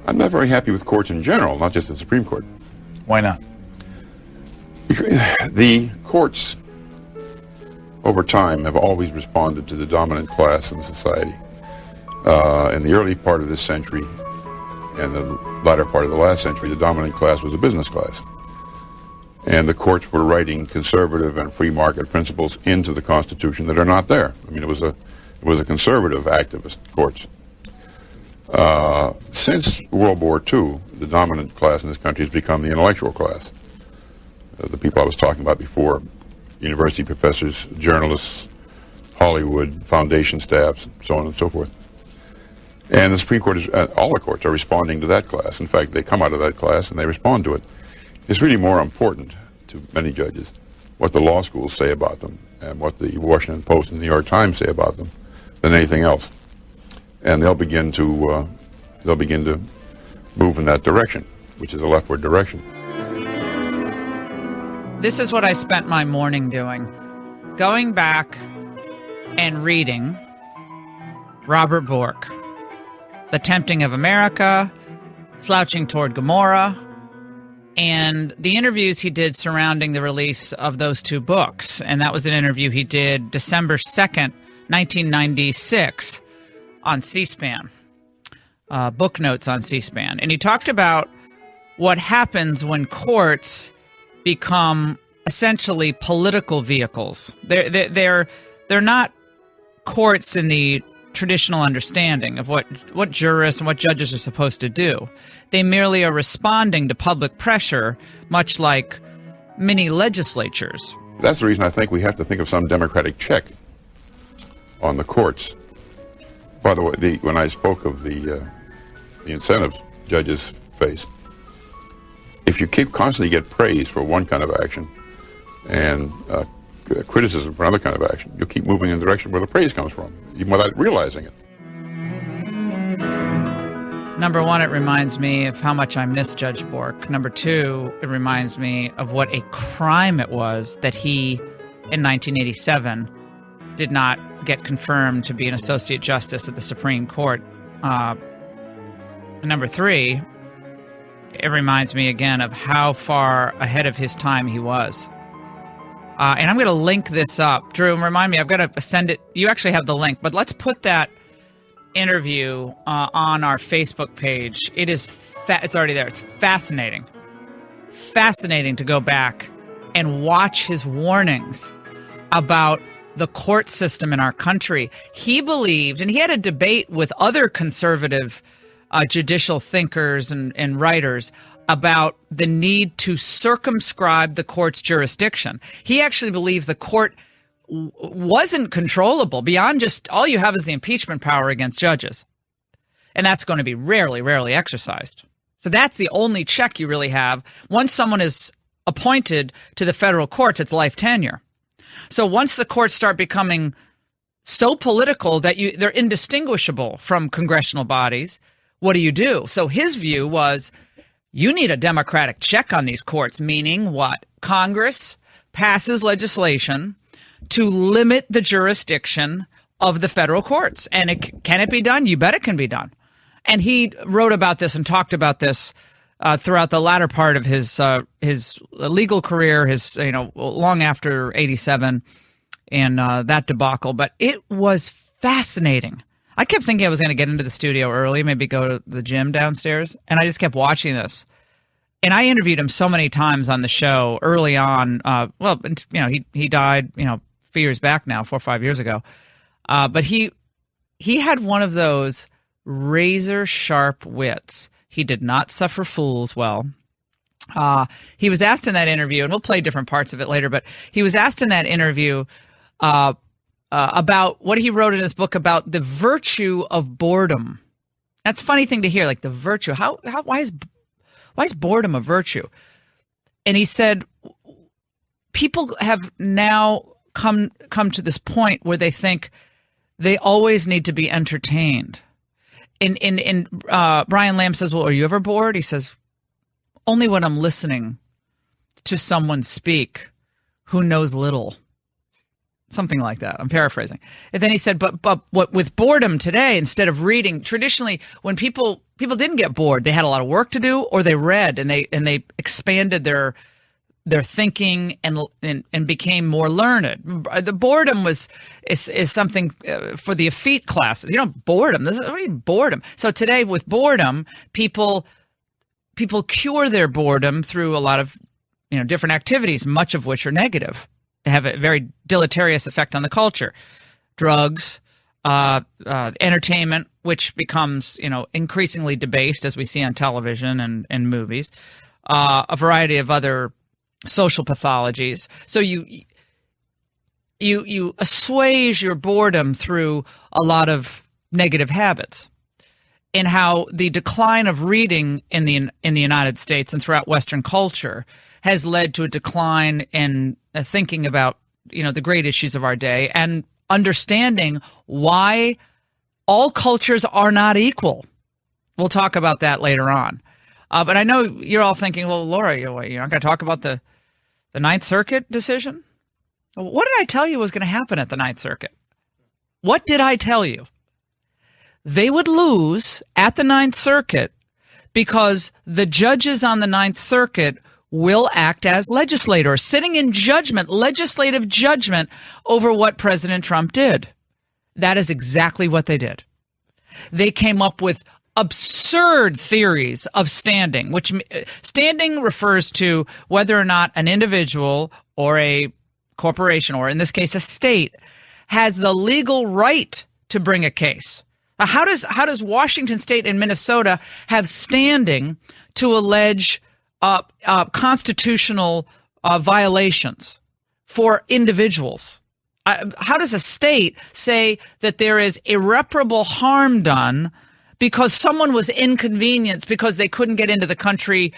I'm not very happy with courts in general, not just the Supreme Court. Why not? The courts, over time, have always responded to the dominant class in society. In the early part of this century and the latter part of the last century, the dominant class was the business class. And the courts were writing conservative and free market principles into the Constitution that are not there. I mean, it was a conservative activist courts. Since World War II, the dominant class in this country has become the intellectual class. The people I was talking about before, university professors, journalists, Hollywood, foundation staffs, so on and so forth. And the Supreme Court, all the courts are responding to that class. In fact, they come out of that class and they respond to it. It's really more important to many judges what the law schools say about them and what the Washington Post and the New York Times say about them than anything else. And they'll begin to move in that direction, which is a leftward direction. This is what I spent my morning doing. Going back and reading Robert Bork, The Tempting of America, Slouching Toward Gomorrah, and the interviews he did surrounding the release of those two books. And that was an interview he did December 2nd, 1996 on C-SPAN, book notes on C-SPAN. And he talked about what happens when courts become essentially political vehicles. They're not courts in the traditional understanding of what jurists and what judges are supposed to do. They merely are responding to public pressure, much like mini legislatures. That's the reason I think we have to think of some democratic check on the courts. By the way, when I spoke of the incentives judges face, if you constantly get praise for one kind of action and criticism for another kind of action, you'll keep moving in the direction where the praise comes from, even without realizing it. Number one, it reminds me of how much I miss Judge Bork. Number two, it reminds me of what a crime it was that he, in 1987, did not get confirmed to be an associate justice at the Supreme Court. Number three, it reminds me again of how far ahead of his time he was. And I'm going to link this up. Drew, remind me, I've got to send it. You actually have the link, but let's put that interview on our Facebook page. It's already there. It's fascinating. Fascinating to go back and watch his warnings about the court system in our country. He believed, and he had a debate with other conservative judicial thinkers and writers about the need to circumscribe the court's jurisdiction. He actually believed the court wasn't controllable beyond just all you have is the impeachment power against judges. And that's going to be rarely exercised. So that's the only check you really have. Once someone is appointed to the federal courts, it's life tenure. So once the courts start becoming so political that they're indistinguishable from congressional bodies, what do? So his view was, you need a democratic check on these courts, meaning what? Congress passes legislation to limit the jurisdiction of the federal courts. And can it be done? You bet it can be done. And he wrote about this and talked about this throughout the latter part of his legal career, long after 87 and that debacle. But it was fascinating. I kept thinking I was going to get into the studio early, maybe go to the gym downstairs, and I just kept watching this. And I interviewed him so many times on the show early on. He died, a few years back now, 4 or 5 years ago. But he had one of those razor sharp wits. He did not suffer fools well. He was asked in that interview, and we'll play different parts of it later, but he was asked in that interview about what he wrote in his book about the virtue of boredom. That's a funny thing to hear, like the virtue. Why is boredom a virtue? And he said, people have now come to this point where they think they always need to be entertained. And Brian Lamb says, well, are you ever bored? He says, only when I'm listening to someone speak who knows little. Something like that. I'm paraphrasing. And then he said, but what with boredom today, instead of reading, traditionally when people didn't get bored, they had a lot of work to do, or they read and they expanded their thinking and became more learned. The boredom is something for the effete class. Boredom. What do you mean boredom? So today with boredom, people cure their boredom through a lot of different activities, much of which are negative. They have a very deleterious effect on the culture. Drugs, entertainment, which becomes increasingly debased as we see on television and movies, a variety of other social pathologies. So you assuage your boredom through a lot of negative habits. And how the decline of reading in the United States and throughout Western culture has led to a decline in thinking about the great issues of our day and understanding why all cultures are not equal. We'll talk about that later on. But I know you're all thinking, well, Laura, you're not going to talk about the Ninth Circuit decision? What did I tell you was going to happen at the Ninth Circuit? What did I tell you? They would lose at the Ninth Circuit because the judges on the Ninth Circuit will act as legislators, sitting in judgment, legislative judgment over what President Trump did. That is exactly what they did. They came up with absurd theories of standing, which standing refers to whether or not an individual or a corporation, or in this case a state, has the legal right to bring a case. Now, how does Washington State and Minnesota have standing to allege constitutional violations for individuals? How does a state say that there is irreparable harm done because someone was inconvenienced because they couldn't get into the country,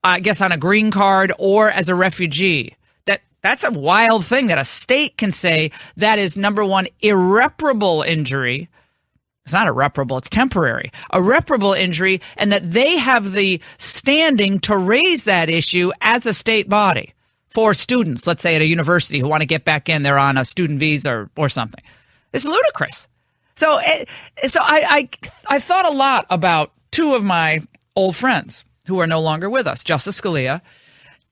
I guess, on a green card or as a refugee? That's a wild thing that a state can say that is, number one, irreparable injury. It's not irreparable, it's temporary. Irreparable injury, and that they have the standing to raise that issue as a state body for students, let's say at a university who want to get back in, they're on a student visa or something. It's ludicrous. So I thought a lot about two of my old friends who are no longer with us, Justice Scalia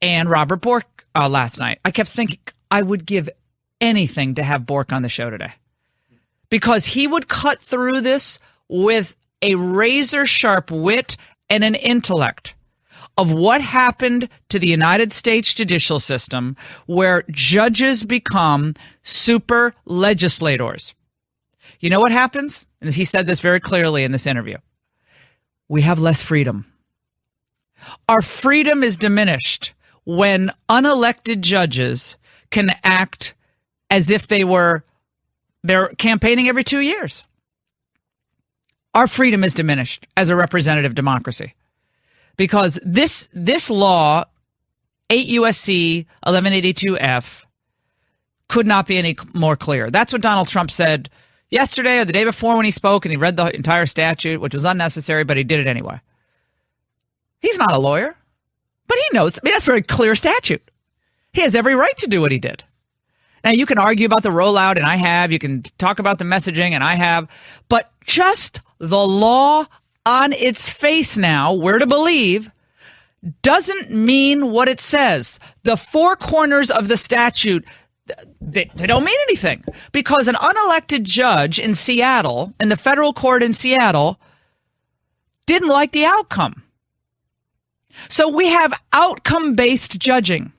and Robert Bork, last night. I kept thinking I would give anything to have Bork on the show today, because he would cut through this with a razor-sharp wit and an intellect of what happened to the United States judicial system, where judges become super legislators. You know what happens? And he said this very clearly in this interview. We have less freedom. Our freedom is diminished when unelected judges can act as if they're campaigning every 2 years. Our freedom is diminished as a representative democracy because this law, 8 U.S.C. 1182F, could not be any more clear. That's what Donald Trump said yesterday or the day before when he spoke, and he read the entire statute, which was unnecessary, but he did it anyway. He's not a lawyer, but he knows. I mean, that's a very clear statute. He has every right to do what he did. Now, you can argue about the rollout, and I have. You can talk about the messaging, and I have. But just the law on its face now, we're to believe, doesn't mean what it says. The four corners of the statute, they don't mean anything. Because an unelected judge in Seattle, in the federal court in Seattle, didn't like the outcome. So we have outcome-based judging.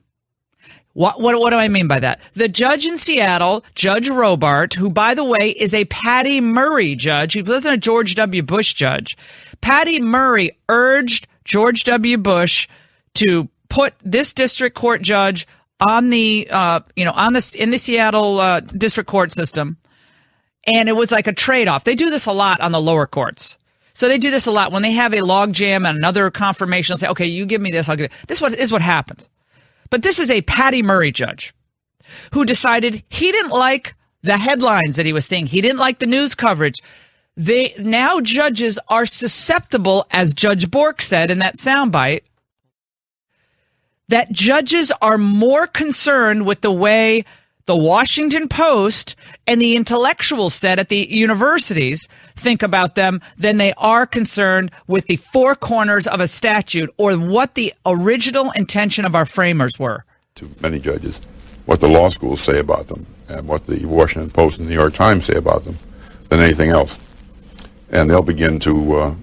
What do I mean by that? The judge in Seattle, Judge Robart, who, by the way, is a Patty Murray judge. He wasn't a George W. Bush judge. Patty Murray urged George W. Bush to put this district court judge on the, in the Seattle district court system. And it was like a trade-off. They do this a lot on the lower courts. So they do this a lot. When they have a logjam and another confirmation, they'll say, okay, you give me this, I'll give it. This is what happens. But this is a Patty Murray judge who decided he didn't like the headlines that he was seeing. He didn't like the news coverage. Now judges are susceptible, as Judge Bork said in that soundbite, that judges are more concerned with the way the Washington Post and the intellectuals said at the universities think about them than they are concerned with the four corners of a statute or what the original intention of our framers were. To many judges, what the law schools say about them and what the Washington Post and the New York Times say about them than anything else. And they'll begin to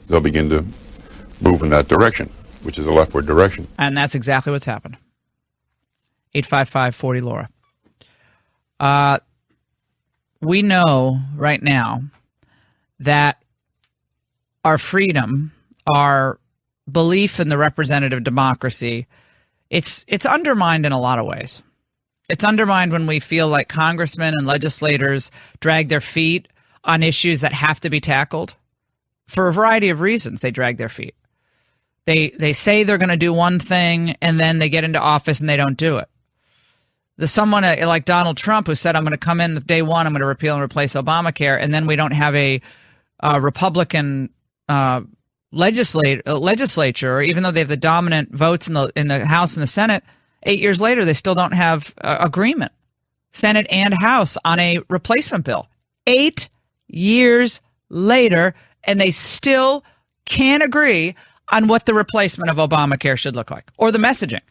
move in that direction, which is a leftward direction. And that's exactly what's happened. 855-40-LAURA. We know right now that our freedom, our belief in the representative democracy, it's undermined in a lot of ways. It's undermined when we feel like congressmen and legislators drag their feet on issues that have to be tackled. For a variety of reasons, they drag their feet. They say they're going to do one thing, and then they get into office and they don't do it. There's someone like Donald Trump who said, I'm going to come in day one, I'm going to repeal and replace Obamacare, and then we don't have a Republican legislature, even though they have the dominant votes in the House and the Senate. 8 years later, they still don't have agreement, Senate and House, on a replacement bill. 8 years later, and they still can't agree on what the replacement of Obamacare should look like, or the messaging.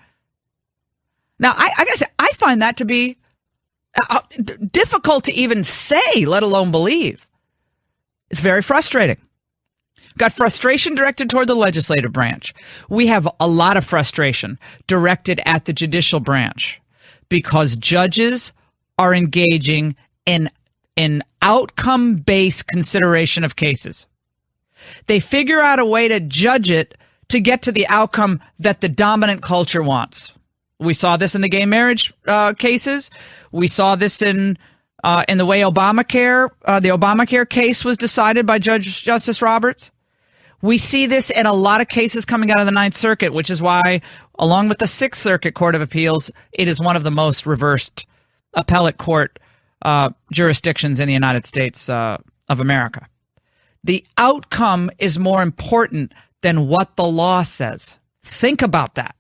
Now, I guess I find that to be difficult to even say, let alone believe. It's very frustrating. Got frustration directed toward the legislative branch. We have a lot of frustration directed at the judicial branch because judges are engaging in an outcome-based consideration of cases. They figure out a way to judge it to get to the outcome that the dominant culture wants. We saw this in the gay marriage cases. We saw this in the way the Obamacare case was decided by Justice Roberts. We see this in a lot of cases coming out of the Ninth Circuit, which is why, along with the Sixth Circuit Court of Appeals, it is one of the most reversed appellate court jurisdictions in the United States of America. The outcome is more important than what the law says. Think about that.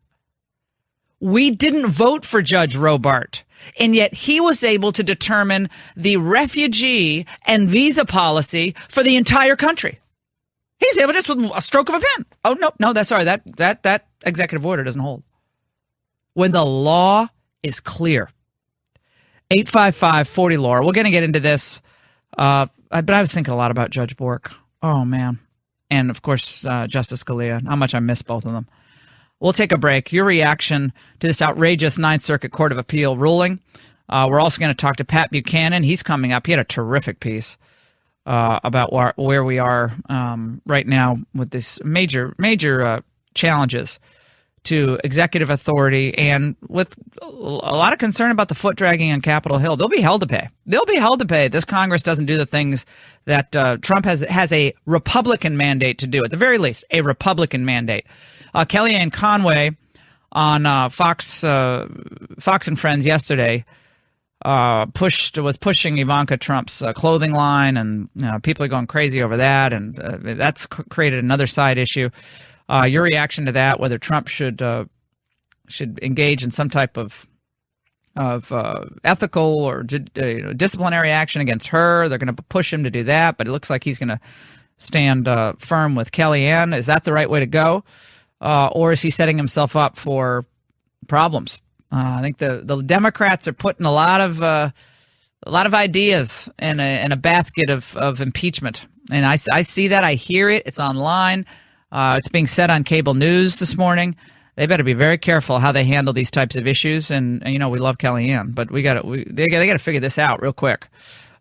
We didn't vote for Judge Robart, and yet he was able to determine the refugee and visa policy for the entire country. He's able just with a stroke of a pen. Oh, no, that's sorry. That executive order doesn't hold. When the law is clear. 855-40-LAURA. We're going to get into this, but I was thinking a lot about Judge Bork. Oh, man. And, of course, Justice Scalia. How much I miss both of them. We'll take a break. Your reaction to this outrageous Ninth Circuit Court of Appeal ruling. We're also going to talk to Pat Buchanan. He's coming up. He had a terrific piece about where we are right now with this major challenges to executive authority and with a lot of concern about the foot dragging on Capitol Hill. They'll be held to pay. They'll be held to pay. This Congress doesn't do the things that Trump has a Republican mandate to do. At the very least, a Republican mandate. Kellyanne Conway on Fox and Friends yesterday was pushing Ivanka Trump's clothing line, and people are going crazy over that, and that's created another side issue. Your reaction to that? Whether Trump should engage in some type of ethical or disciplinary action against her? They're going to push him to do that, but it looks like he's going to stand firm with Kellyanne. Is that the right way to go? Or is he setting himself up for problems? I think the Democrats are putting a lot of ideas in a basket of impeachment, and I see that. I hear it. It's online. It's being said on cable news this morning. They better be very careful how they handle these types of issues. And we love Kellyanne, but they got to figure this out real quick.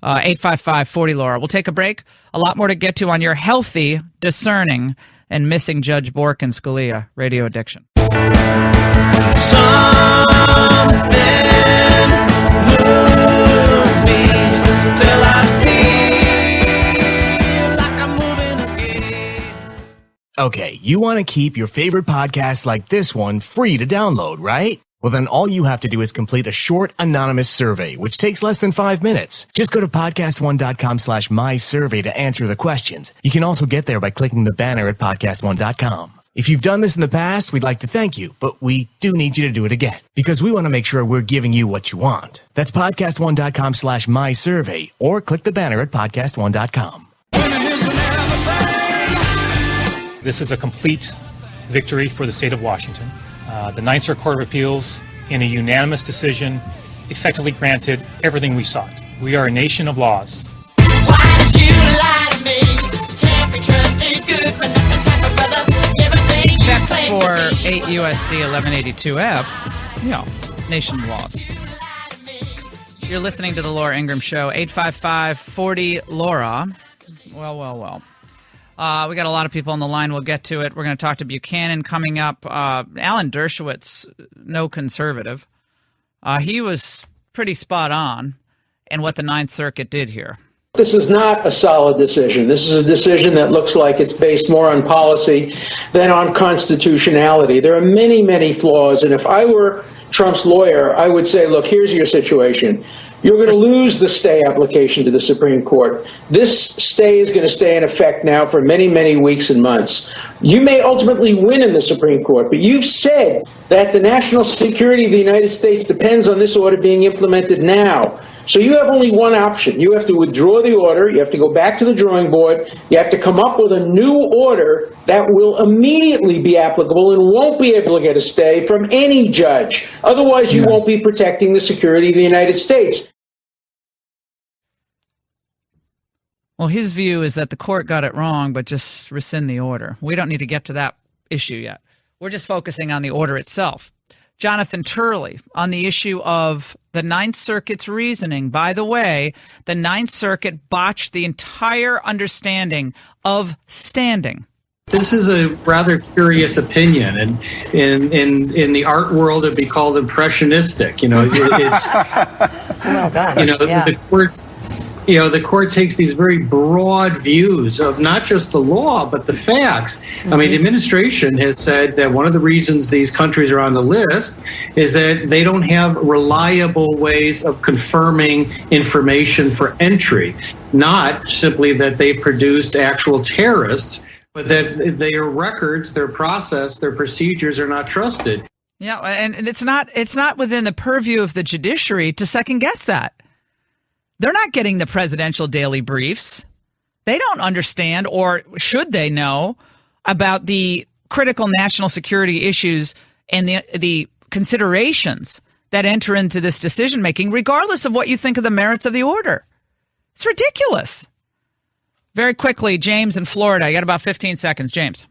855-40-LAURA. We'll take a break. A lot more to get to on your healthy, discerning, and missing Judge Bork and Scalia radio addiction. Okay, you want to keep your favorite podcasts like this one free to download, right? Well, then all you have to do is complete a short, anonymous survey, which takes less than 5 minutes. Just go to podcastone.com/mysurvey to answer the questions. You can also get there by clicking the banner at podcastone.com. If you've done this in the past, we'd like to thank you, but we do need you to do it again because we want to make sure we're giving you what you want. That's podcastone.com/mysurvey or click the banner at podcastone.com. This is a complete victory for the state of Washington. The Ninth Circuit Court of Appeals, in a unanimous decision, effectively granted everything we sought. We are a nation of laws. Why did you lie to me? Can't be trusted, good for nothing type of brother. Everything you Except claim for to be. 8 U.S.C. 1182F, nation laws. You're listening to the Laura Ingraham Show, 855-40-LAURA. Well. We got a lot of people on the line. We'll get to it. We're going to talk to Buchanan coming up. Alan Dershowitz, no conservative. He was pretty spot on in what the Ninth Circuit did here. This is not a solid decision. This is a decision that looks like it's based more on policy than on constitutionality. There are many, many flaws, and if I were Trump's lawyer, I would say, look, here's your situation. You're going to lose the stay application to the Supreme Court. This stay is going to stay in effect now for many, many weeks and months. You may ultimately win in the Supreme Court, but you've said that the national security of the United States depends on this order being implemented now. So you have only one option. You have to withdraw the order. You have to go back to the drawing board. You have to come up with a new order that will immediately be applicable and won't be able to get a stay from any judge. Otherwise, you won't be protecting the security of the United States. Well, his view is that the court got it wrong, but just rescind the order. We don't need to get to that issue yet. We're just focusing on the order itself. Jonathan Turley on the issue of the Ninth Circuit's reasoning. By the way, the Ninth Circuit botched the entire understanding of standing. This is a rather curious opinion, and in the art world, it'd be called impressionistic. It's Well done. Yeah. the court takes these very broad views of not just the law but the facts. I mean, the administration has said that one of the reasons these countries are on the list is that they don't have reliable ways of confirming information for entry, not simply that they produced actual terrorists, but that their records, their process, their procedures are not trusted. Yeah, and it's not within the purview of the judiciary to second guess that. They're not getting the presidential daily briefs. They don't understand, or should they know, about the critical national security issues and the considerations that enter into this decision making, regardless of what you think of the merits of the order. It's ridiculous. Very quickly, James in Florida. You got about 15 seconds, James.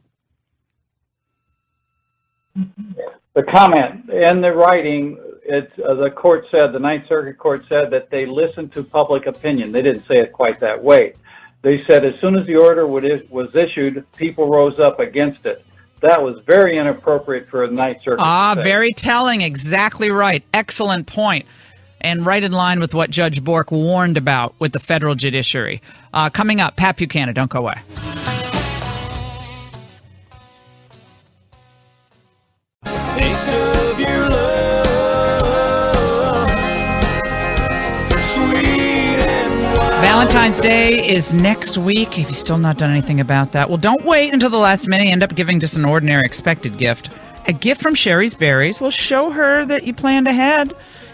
The comment in the writing, the court said, the Ninth Circuit Court said that they listened to public opinion. They didn't say it quite that way. They said as soon as the order was issued, people rose up against it. That was very inappropriate for the Ninth Circuit. Very telling. Exactly right. Excellent point. And right in line with what Judge Bork warned about with the federal judiciary. Coming up, Pat Buchanan. Don't go away. Taste of your love. Valentine's Day is next week. If you've still not done anything about that, well, don't wait until the last minute. You end up giving just an ordinary expected gift. A gift from Sherry's Berries will show her that you planned ahead.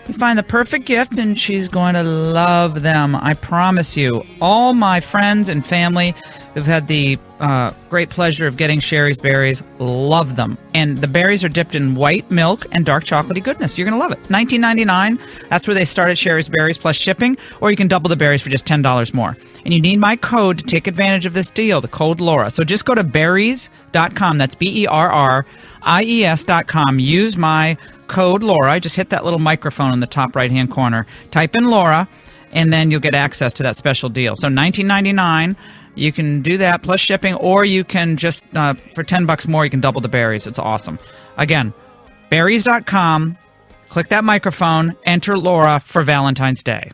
You find the perfect gift, and she's going to love them. I promise you. All my friends and family who've had the great pleasure of getting Sherry's Berries love them. And the berries are dipped in white milk and dark chocolatey goodness. You're going to love it. $19.99. That's where they started Sherry's Berries plus shipping, or you can double the berries for just $10 more. And you need my code to take advantage of this deal, the code Laura. So just go to berries.com. That's BERRIES.com. Use my code Laura. Just hit that little microphone in the top right-hand corner. Type in Laura, and then you'll get access to that special deal. So $19.99. You can do that plus shipping, or you can just, for $10 more, you can double the berries. It's awesome. Again, berries.com. Click that microphone. Enter Laura for Valentine's Day.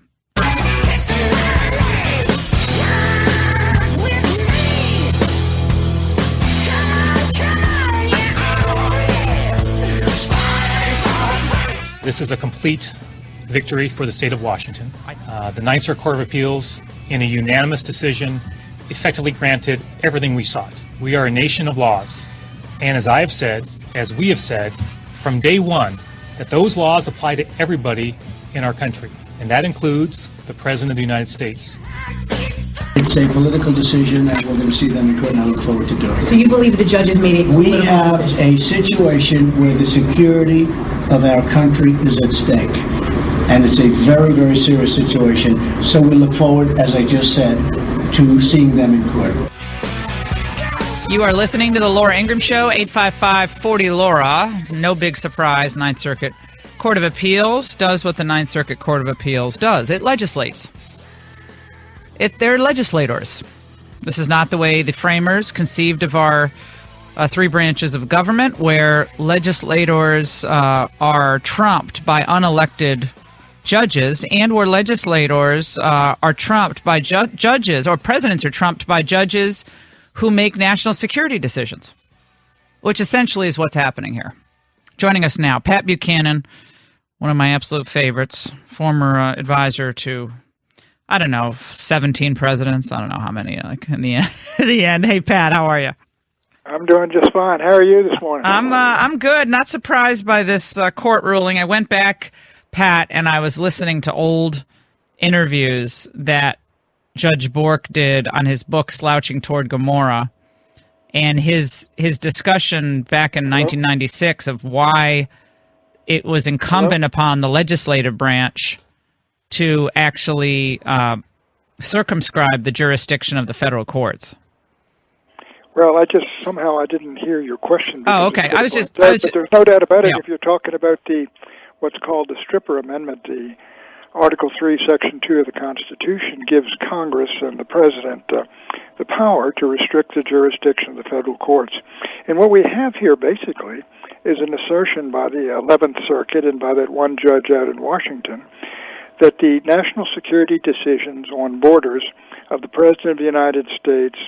This is a complete victory for the state of Washington. The Ninth Circuit Court of Appeals, in a unanimous decision, effectively granted everything we sought. We are a nation of laws. And as I have said, as we have said, from day one, that those laws apply to everybody in our country, and that includes the President of the United States. It's a political decision, and we're going to see them in court, and I look forward to doing it. So you believe the judges made a political We have decision? a situation where the security of our country is at stake, and it's a very, very serious situation. So we look forward, as I just said, to seeing them in court. You are listening to the Laura Ingraham Show, 855-40-LAURA. No big surprise, Ninth Circuit Court of Appeals does what the Ninth Circuit Court of Appeals does. It legislates. They're legislators. This is not the way the framers conceived of our three branches of government, where legislators are trumped by unelected judges, and where legislators are trumped by judges, or presidents are trumped by judges who make national security decisions, which essentially is what's happening here. Joining us now, Pat Buchanan, one of my absolute favorites, former advisor to, 17 presidents. I don't know how many, in the end. Hey, Pat, how are you? I'm doing just fine. How are you this morning? I'm good. Not surprised by this court ruling. I went back, Pat, and I was listening to old interviews that Judge Bork did on his book Slouching Toward Gomorrah, and his discussion back in 1996 of why it was incumbent upon the legislative branch to actually circumscribe the jurisdiction of the federal courts. Well, I didn't hear your question. Oh, okay. But there's no doubt about it. If you're talking about what's called the Stripper Amendment, the Article 3, Section 2 of the Constitution gives Congress and the President the power to restrict the jurisdiction of the federal courts. And what we have here, basically, is an assertion by the 11th Circuit and by that one judge out in Washington that the national security decisions on borders of the President of the United States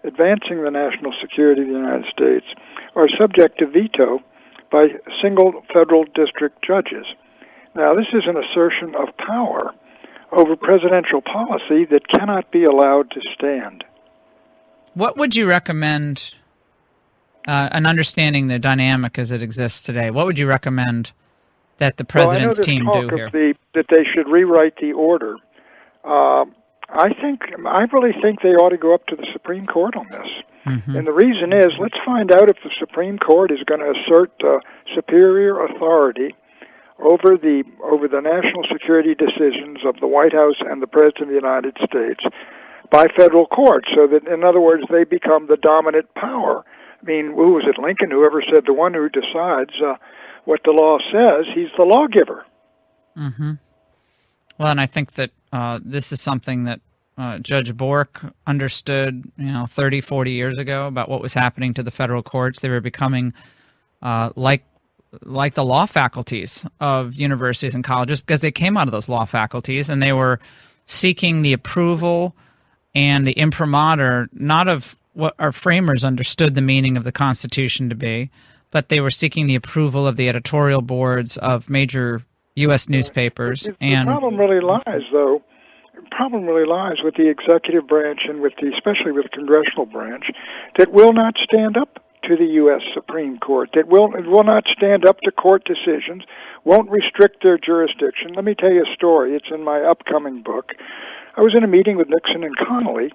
advancing the national security of the United States are subject to veto by single federal district judges. Now, this is an assertion of power over presidential policy that cannot be allowed to stand. What would you recommend, in understanding the dynamic as it exists today, what would you recommend that the president's team do here? That they should rewrite the order. I really think they ought to go up to the Supreme Court on this. Mm-hmm. And the reason is, let's find out if the Supreme Court is going to assert superior authority over the national security decisions of the White House and the President of the United States by federal courts, so that, in other words, they become the dominant power. I mean, who was it, Lincoln, whoever said the one who decides what the law says, he's the lawgiver. Mm-hmm. Well, and I think that this is something that Judge Bork understood, 30, 40 years ago about what was happening to the federal courts. They were becoming like the law faculties of universities and colleges, because they came out of those law faculties, and they were seeking the approval and the imprimatur, not of what our framers understood the meaning of the Constitution to be, but they were seeking the approval of the editorial boards of major U.S. newspapers. The problem really lies, though. The problem really lies with the executive branch and especially with the congressional branch, that will not stand up to the U.S. Supreme Court, that will not stand up to court decisions, won't restrict their jurisdiction. Let me tell you a story. It's in my upcoming book. I was in a meeting with Nixon and Connally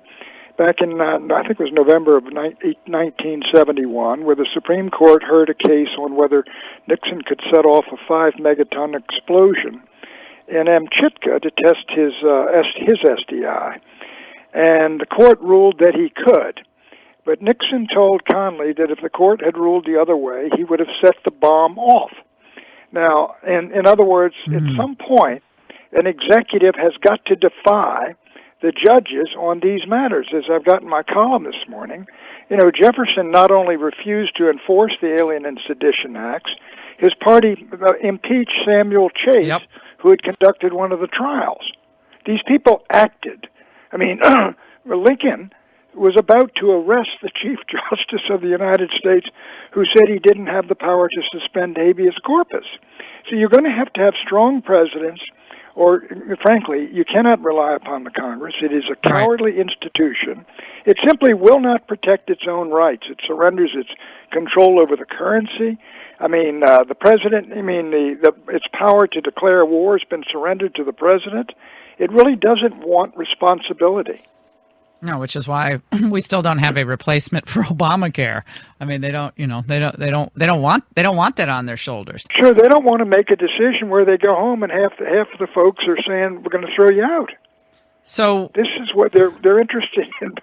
back in, I think it was November of 1971, where the Supreme Court heard a case on whether Nixon could set off a 5-megaton explosion in Chitka to test his SDI. And the court ruled that he could. But Nixon told Connally that if the court had ruled the other way, he would have set the bomb off. Now, in other words, at some point, an executive has got to defy the judges on these matters. As I've got in my column this morning, Jefferson not only refused to enforce the Alien and Sedition Acts, his party impeached Samuel Chase, who had conducted one of the trials. These people acted. I mean, Lincoln was about to arrest the Chief Justice of the United States, who said he didn't have the power to suspend habeas corpus. So you're going to have strong presidents or frankly, you cannot rely upon the Congress. It is a cowardly institution. It simply will not protect its own rights. It surrenders its control over the currency. I mean, the president, its power to declare war has been surrendered to the president. It really doesn't want responsibility. No, which is why we still don't have a replacement for Obamacare. I mean, they don't want that on their shoulders. Sure, they don't want to make a decision where they go home and half of the folks are saying we're going to throw you out. So this is what they're interested in,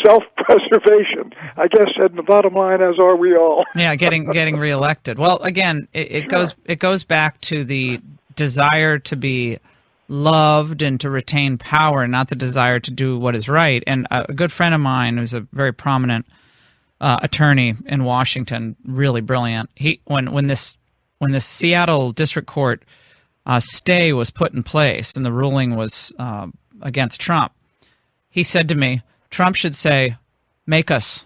self-preservation. I guess, and the bottom line, as are we all. Yeah, getting reelected. Well, again, it goes back to the desire to be loved and to retain power, not the desire to do what is right. And a good friend of mine, who's a very prominent attorney in Washington, really brilliant. When this Seattle District Court stay was put in place and the ruling was against Trump, he said to me, Trump should say, make us.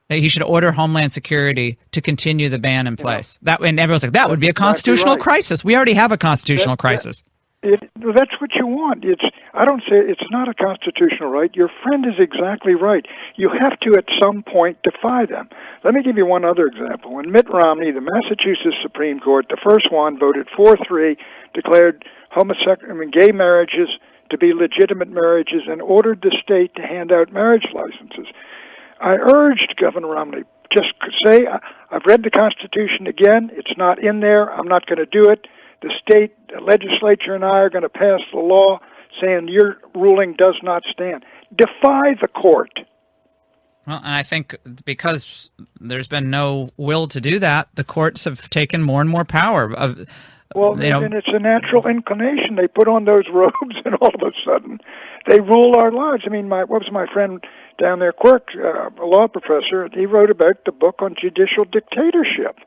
He should order Homeland Security to continue the ban in place. And everyone's like, that would be a constitutional crisis. We already have a constitutional crisis. That's what you want. I don't say it's not a constitutional right. Your friend is exactly right. You have to, at some point, defy them. Let me give you one other example. When Mitt Romney, the Massachusetts Supreme Court, the first one, voted 4-3, declared gay marriages to be legitimate marriages and ordered the state to hand out marriage licenses. I urged Governor Romney, just say, I've read the Constitution again. It's not in there. I'm not going to do it. The state legislature and I are going to pass the law saying your ruling does not stand. Defy the court. Well, and I think because there's been no will to do that, the courts have taken more and more power. And it's a natural inclination. They put on those robes, and all of a sudden, they rule our lives. I mean, what was my friend down there, Quirk, a law professor? He wrote about the book on judicial dictatorship.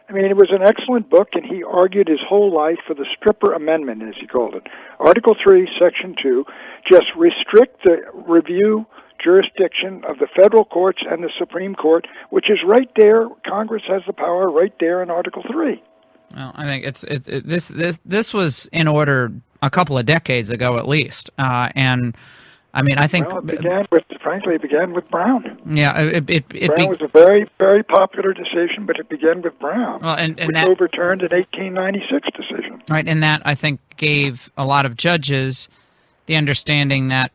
I mean, it was an excellent book, and he argued his whole life for the Stripper Amendment, as he called it. Article 3, Section 2, just restrict the review jurisdiction of the federal courts and the Supreme Court, which is right there. Congress has the power right there in Article 3. Well, I think this was in order a couple of decades ago, at least, and I mean, I think it began with Brown. Yeah, Brown was a very, very popular decision, but it began with Brown, which that overturned an 1896 decision. Right, and that I think gave a lot of judges the understanding that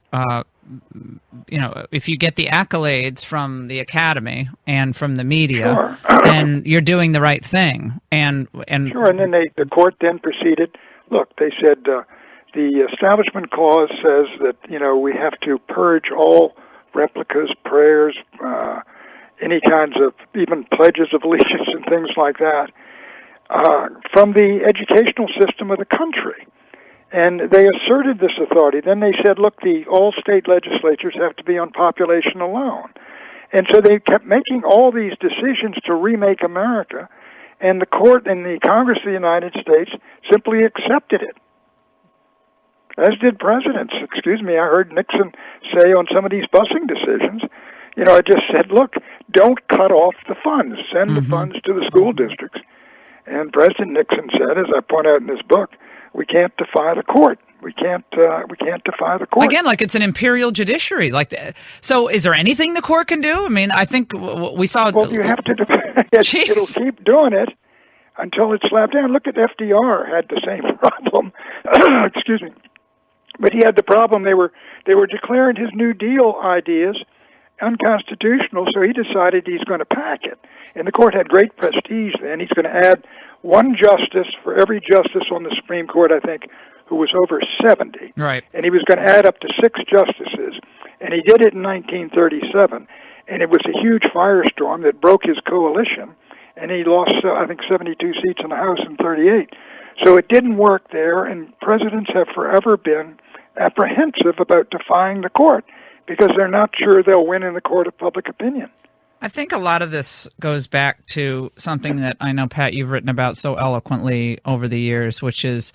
if you get the accolades from the academy and from the media, then you're doing the right thing. And sure, and then the court then proceeded. Look, they said. The Establishment Clause says that, we have to purge all replicas, prayers, any kinds of even pledges of allegiance and things like that from the educational system of the country. And they asserted this authority. Then they said, look, all state legislatures have to be on population alone. And so they kept making all these decisions to remake America, and the court and the Congress of the United States simply accepted it. As did presidents. Excuse me, I heard Nixon say on some of these busing decisions, I just said, look, don't cut off the funds. Send the funds to the school districts. And President Nixon said, as I point out in this book, we can't defy the court. We can't defy the court. Again, like it's an imperial judiciary. So is there anything the court can do? I mean, I think we saw... Well, you have to... It'll keep doing it until it's slapped down. Look at FDR had the same problem. Excuse me. But he had the problem, they were declaring his New Deal ideas unconstitutional, so he decided he's going to pack it. And the court had great prestige then. He's going to add one justice for every justice on the Supreme Court, I think, who was over 70. Right. And he was going to add up to 6 justices. And he did it in 1937. And it was a huge firestorm that broke his coalition. And he lost, I think, 72 seats in the House and 38. So it didn't work there, and presidents have forever been apprehensive about defying the court because they're not sure they'll win in the court of public opinion. I think a lot of this goes back to something that I know, Pat, you've written about so eloquently over the years, which is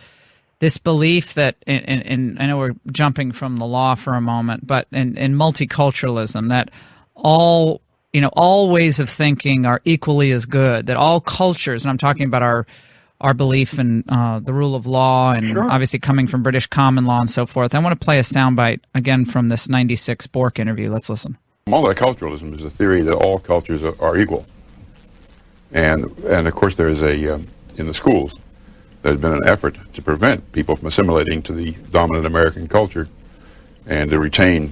this belief that, and I know we're jumping from the law for a moment, but in multiculturalism, that all ways of thinking are equally as good, that all cultures, and I'm talking about our belief in the rule of law, and obviously coming from British common law and so forth. I want to play a soundbite again from this '96 Bork interview. Let's listen. Multiculturalism is the theory that all cultures are equal, and of course there is in the schools there's been an effort to prevent people from assimilating to the dominant American culture and to retain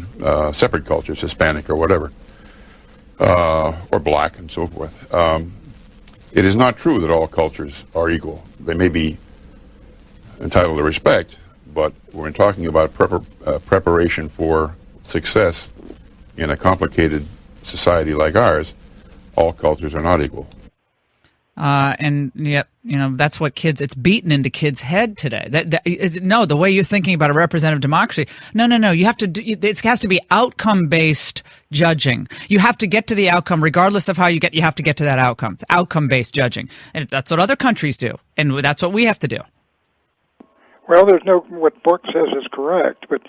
separate cultures, Hispanic or whatever, or black and so forth. It is not true that all cultures are equal. They may be entitled to respect, but when we're talking about preparation for success in a complicated society like ours, all cultures are not equal. And yet, that's what it's beaten into kids' head today. No, the way you're thinking about a representative democracy, no. You have to it has to be outcome-based judging. You have to get to the outcome, regardless of how you have to get to that outcome. It's outcome-based judging. And that's what other countries do. And that's what we have to do. Well, what Bork says is correct, but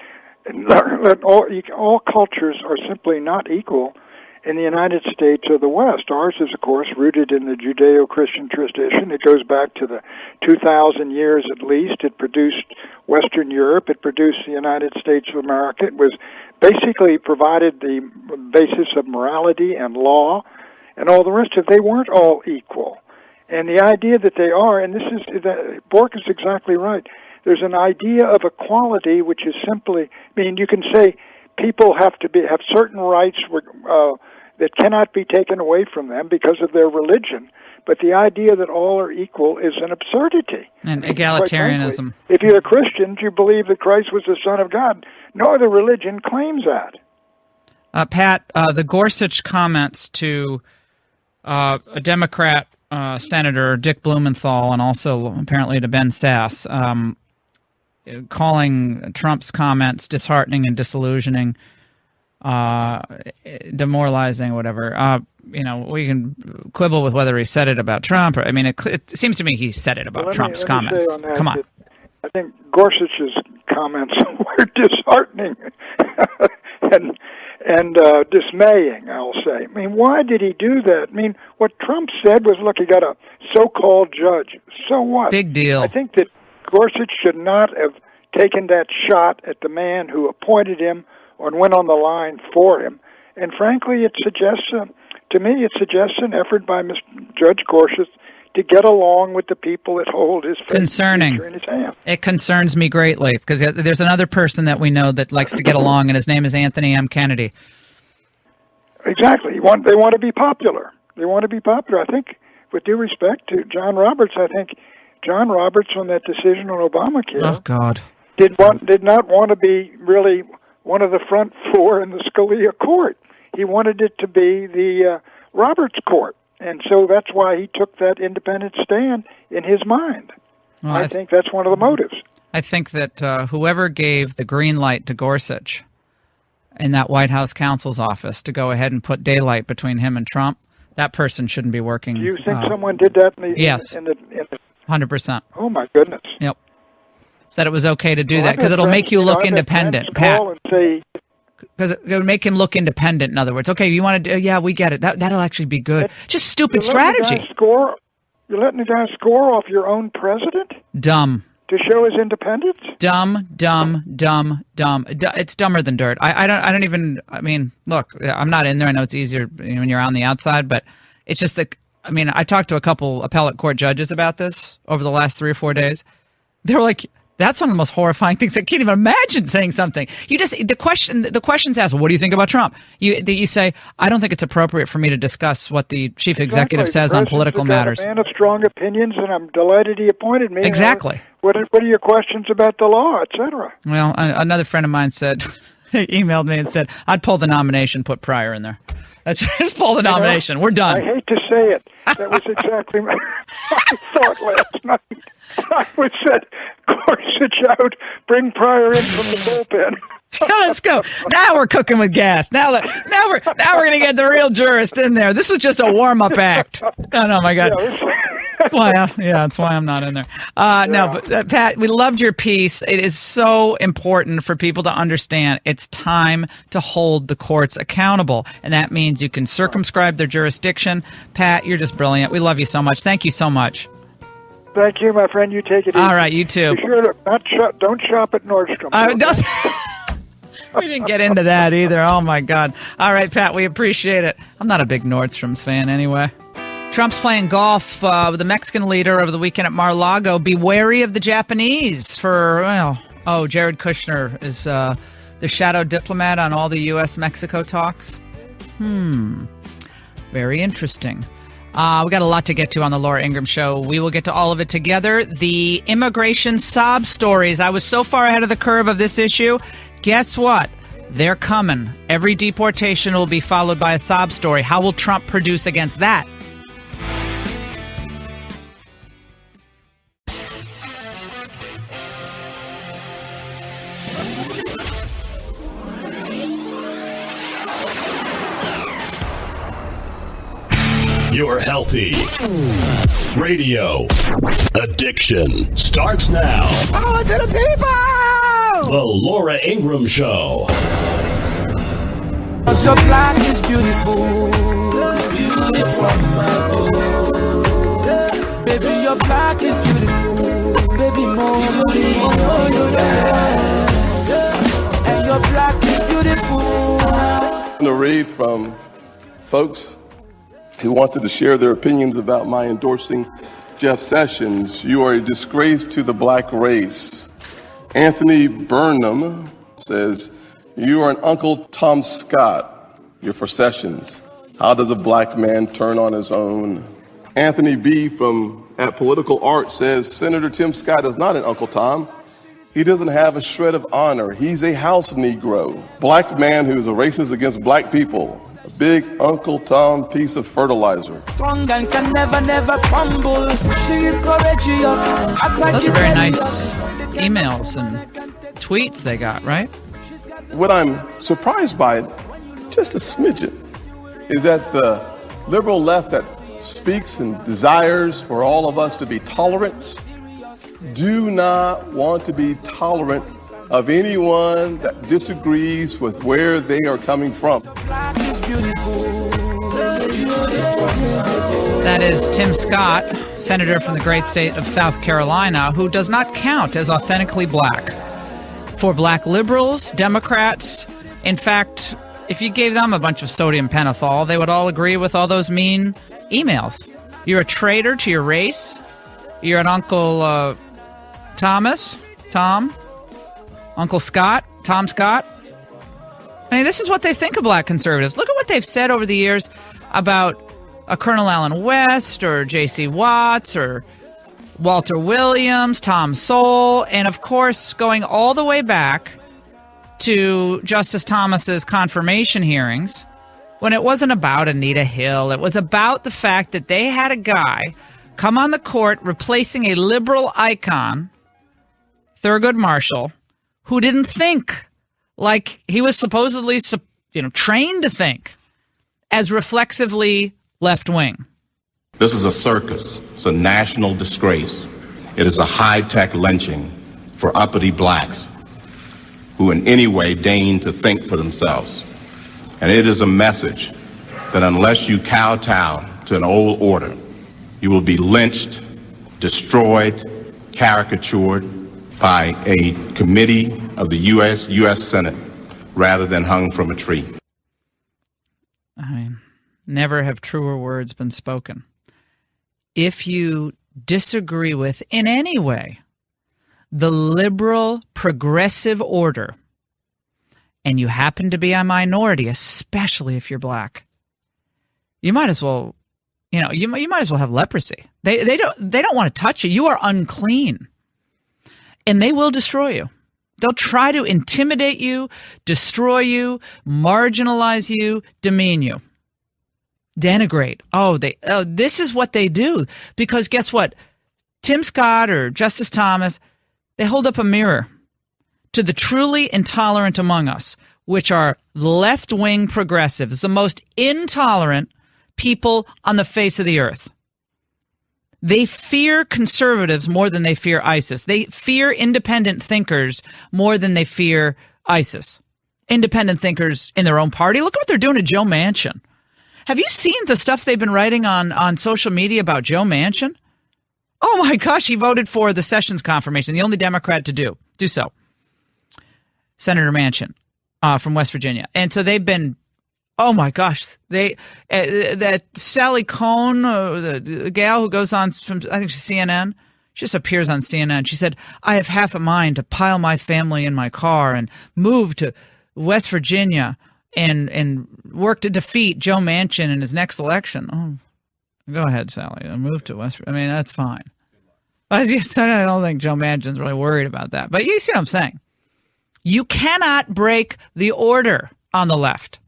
all cultures are simply not equal in the United States or the West. Ours is, of course, rooted in the Judeo-Christian tradition. It goes back to the 2,000 years at least. It produced Western Europe. It produced the United States of America. It was basically provided the basis of morality and law and all the rest of it. They weren't all equal. And the idea that they are, and Bork is exactly right, there's an idea of equality which is simply, you can say people have certain rights that cannot be taken away from them because of their religion. But the idea that all are equal is an absurdity. And egalitarianism. Frankly, if you're a Christian, you believe that Christ was the Son of God. No other religion claims that. Pat, the Gorsuch comments to a Democrat Senator, Dick Blumenthal, and also apparently to Ben Sasse, calling Trump's comments disheartening and disillusioning, demoralizing, whatever. We can quibble with whether he said it about Trump. Or, it seems to me he said it about Trump's comments. Come on. I think Gorsuch's comments were disheartening and dismaying, I'll say. Why did he do that? What Trump said was, look, he got a so-called judge. So what? Big deal. I think that Gorsuch should not have taken that shot at the man who appointed him or went on the line for him. And frankly, it suggests an effort by Judge Gorsuch to get along with the people that hold his future in his hand. It concerns me greatly because there's another person that we know that likes to get along, and his name is Anthony M. Kennedy. Exactly. They want to be popular. I think, with due respect to John Roberts, John Roberts on that decision on Obamacare. Oh God. Did not want to be really one of the front four in the Scalia court. He wanted it to be the Roberts court, and so that's why he took that independent stand in his mind. Well, I think that's one of the motives. I think that whoever gave the green light to Gorsuch in that White House counsel's office to go ahead and put daylight between him and Trump, that person shouldn't be working. Do you think someone did that? Yes. 100%. Oh my goodness. Yep. Said it was okay to do that because it'll make you look independent, Pat. Because it would make him look independent. In other words, okay, you want to do? Yeah, we get it. That'll actually be good. Just stupid strategy. You're letting the guy score off your own president? Dumb. To show his independence? Dumb. It's dumber than dirt. I don't even. Look, I'm not in there. I know it's easier when you're on the outside, but it's just that. I talked to a couple appellate court judges about this over the last 3 or 4 days. They were like, that's one of the most horrifying things. I can't even imagine saying something. The question's asked, what do you think about Trump? You say, I don't think it's appropriate for me to discuss what the chief executive says on political matters. I'm a man of strong opinions, and I'm delighted he appointed me. Exactly. What are your questions about the law, etc.? Well, another friend of mine said, he emailed me and said, I'd pull the nomination, put Pryor in there. Let's just pull the nomination. We're done. I hate to say it. That was exactly my thought last night. I would said, Gorsuch out, bring Pryor in from the bullpen. Let's go. Now we're cooking with gas. Now we're going to get the real jurist in there. This was just a warm-up act. Oh my God. That's why I'm not in there. No, but Pat, we loved your piece. It is so important for people to understand it's time to hold the courts accountable, and that means you can circumscribe their jurisdiction. Pat, you're just brilliant. We love you so much. Thank you so much. Thank you, my friend. You take it easy. All right, you too. Be sure to don't shop at Nordstrom. We didn't get into that either. Oh, my God. All right, Pat, we appreciate it. I'm not a big Nordstrom's fan anyway. Trump's playing golf with the Mexican leader over the weekend at Mar-a-Lago. Be wary of the Japanese for, well, Jared Kushner is the shadow diplomat on all the U.S.-Mexico talks. Very interesting. We got a lot to get to on the Laura Ingraham Show. We will get to all of it together. The immigration sob stories. I was so far ahead of the curve of this issue. Guess what? They're coming. Every deportation will be followed by a sob story. How will Trump produce against that? Your healthy radio addiction starts now. Power to the people! The Laura Ingraham Show. Your black is beautiful. Beautiful, my boy. Baby, your black is beautiful. Baby, more. And your black is beautiful. I'm going to read from folks who wanted to share their opinions about my endorsing Jeff Sessions. You are a disgrace to the black race. Anthony Burnham says, you are an Uncle Tom Scott. You're for Sessions. How does a black man turn on his own? Anthony B. from at Political Art says, Senator Tim Scott is not an Uncle Tom. He doesn't have a shred of honor. He's a house Negro. Black man who's a racist against black people. A big Uncle Tom piece of fertilizer. Strong and can never crumble. She is courageous. Those are very nice emails and tweets they got, right? What I'm surprised by, just a smidgen, is that the liberal left that speaks and desires for all of us to be tolerant do not want to be tolerant of anyone that disagrees with where they are coming from. That is Tim Scott, senator from the great state of South Carolina, who does not count as authentically black. For black liberals, Democrats, in fact, if you gave them a bunch of sodium pentothal, they would all agree with all those mean emails. You're a traitor to your race. You're an Uncle Tom, Uncle Scott, Tom Scott. I mean, this is what they think of black conservatives. Look at what they've said over the years about Colonel Allen West or J.C. Watts or Walter Williams, Tom Sowell, and of course, going all the way back to Justice Thomas's confirmation hearings, when it wasn't about Anita Hill. It was about the fact that they had a guy come on the court replacing a liberal icon, Thurgood Marshall, who didn't think like he was supposedly, trained to think as reflexively left-wing. This is a circus. It's a national disgrace. It is a high-tech lynching for uppity blacks who in any way deign to think for themselves. And it is a message that unless you kowtow to an old order, you will be lynched, destroyed, caricatured by a committee of the U.S. Senate rather than hung from a tree. I mean, never have truer words been spoken. If you disagree with, in any way, the liberal progressive order, and you happen to be a minority, especially if you're black, you might as well, you might as well have leprosy. They don't want to touch you. You are unclean, and they will destroy you. They'll try to intimidate you, destroy you, marginalize you, demean you, denigrate. This is what they do. Because guess what? Tim Scott or Justice Thomas, they hold up a mirror to the truly intolerant among us, which are left-wing progressives, the most intolerant people on the face of the earth. They fear conservatives more than they fear ISIS. They fear independent thinkers more than they fear ISIS. Independent thinkers in their own party. Look at what they're doing to Joe Manchin. Have you seen the stuff they've been writing on social media about Joe Manchin? Oh my gosh, he voted for the Sessions confirmation, the only Democrat to do so. Senator Manchin from West Virginia. And so they've been, oh my gosh, that Sally Cohn, the gal who goes on from, I think she's CNN, she just appears on CNN. She said, I have half a mind to pile my family in my car and move to West Virginia and work to defeat Joe Manchin in his next election. Oh, go ahead, Sally. Move to West Virginia. I mean, that's fine. But I don't think Joe Manchin's really worried about that. But you see what I'm saying? You cannot break the order on the left.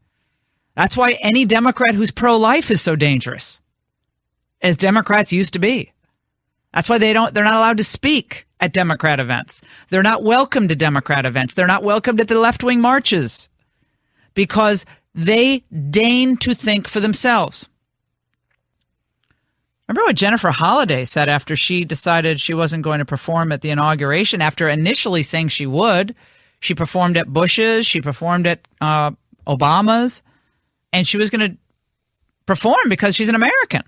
That's why any Democrat who's pro-life is so dangerous, as Democrats used to be. That's why they're not allowed to speak at Democrat events. They're not welcome to Democrat events. They're not welcomed at the left-wing marches because they deign to think for themselves. Remember what Jennifer Holliday said after she decided she wasn't going to perform at the inauguration, after initially saying she would. She performed at Bush's, she performed at Obama's, and she was going to perform because she's an American.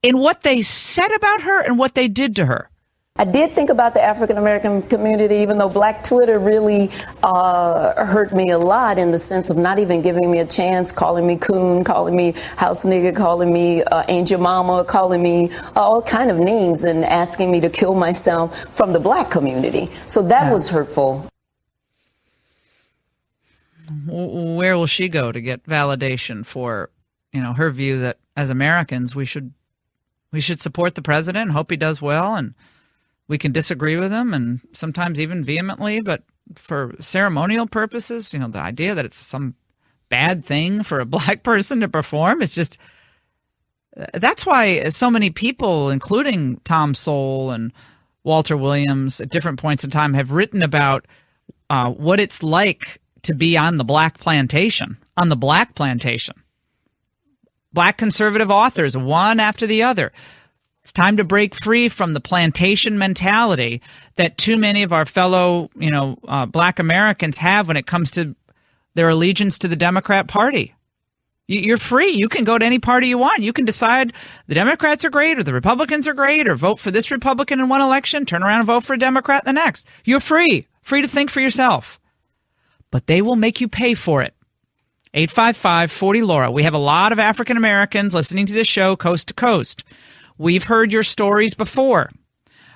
In what they said about her and what they did to her. I did think about the African American community, even though Black Twitter really hurt me a lot in the sense of not even giving me a chance, calling me coon, calling me house nigga, calling me angel mama, calling me all kind of names and asking me to kill myself from the Black community. So that was hurtful. Where will she go to get validation for, her view that as Americans we should support the president and hope he does well, and we can disagree with him and sometimes even vehemently, but for ceremonial purposes, the idea that it's some bad thing for a Black person to perform, it's just, that's why so many people, including Tom Sowell and Walter Williams at different points in time, have written about what it's like to be on the Black plantation, Black conservative authors, one after the other. It's time to break free from the plantation mentality that too many of our fellow, Black Americans have when it comes to their allegiance to the Democrat Party. You're free. You can go to any party you want. You can decide the Democrats are great or the Republicans are great, or vote for this Republican in one election, turn around and vote for a Democrat in the next. You're free to think for yourself. But they will make you pay for it. 855-40-LAURA. We have a lot of African Americans listening to this show coast to coast. We've heard your stories before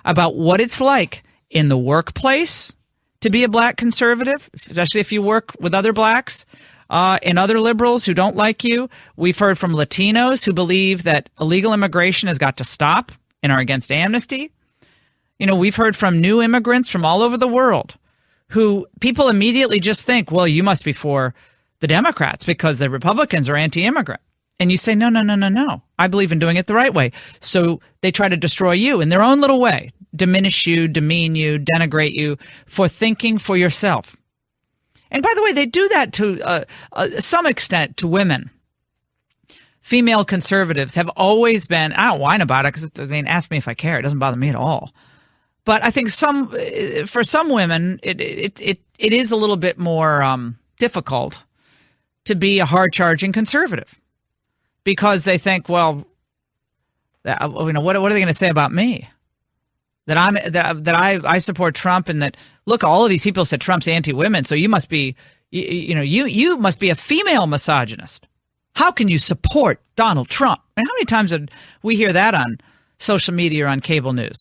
about what it's like in the workplace to be a Black conservative, especially if you work with other Blacks and other liberals who don't like you. We've heard from Latinos who believe that illegal immigration has got to stop and are against amnesty. We've heard from new immigrants from all over the world who people immediately just think, well, you must be for the Democrats because the Republicans are anti-immigrant. And you say, no. I believe in doing it the right way. So they try to destroy you in their own little way, diminish you, demean you, denigrate you for thinking for yourself. And by the way, they do that to some extent to women. Female conservatives have always been, I don't whine about it because, ask me if I care. It doesn't bother me at all. But I think for some women, it is a little bit more difficult to be a hard-charging conservative because they think, well, what are they going to say about me? That I support Trump, and that look, all of these people said Trump's anti-women, so you must be, you must be a female misogynist. How can you support Donald Trump? And how many times did we hear that on social media or on cable news?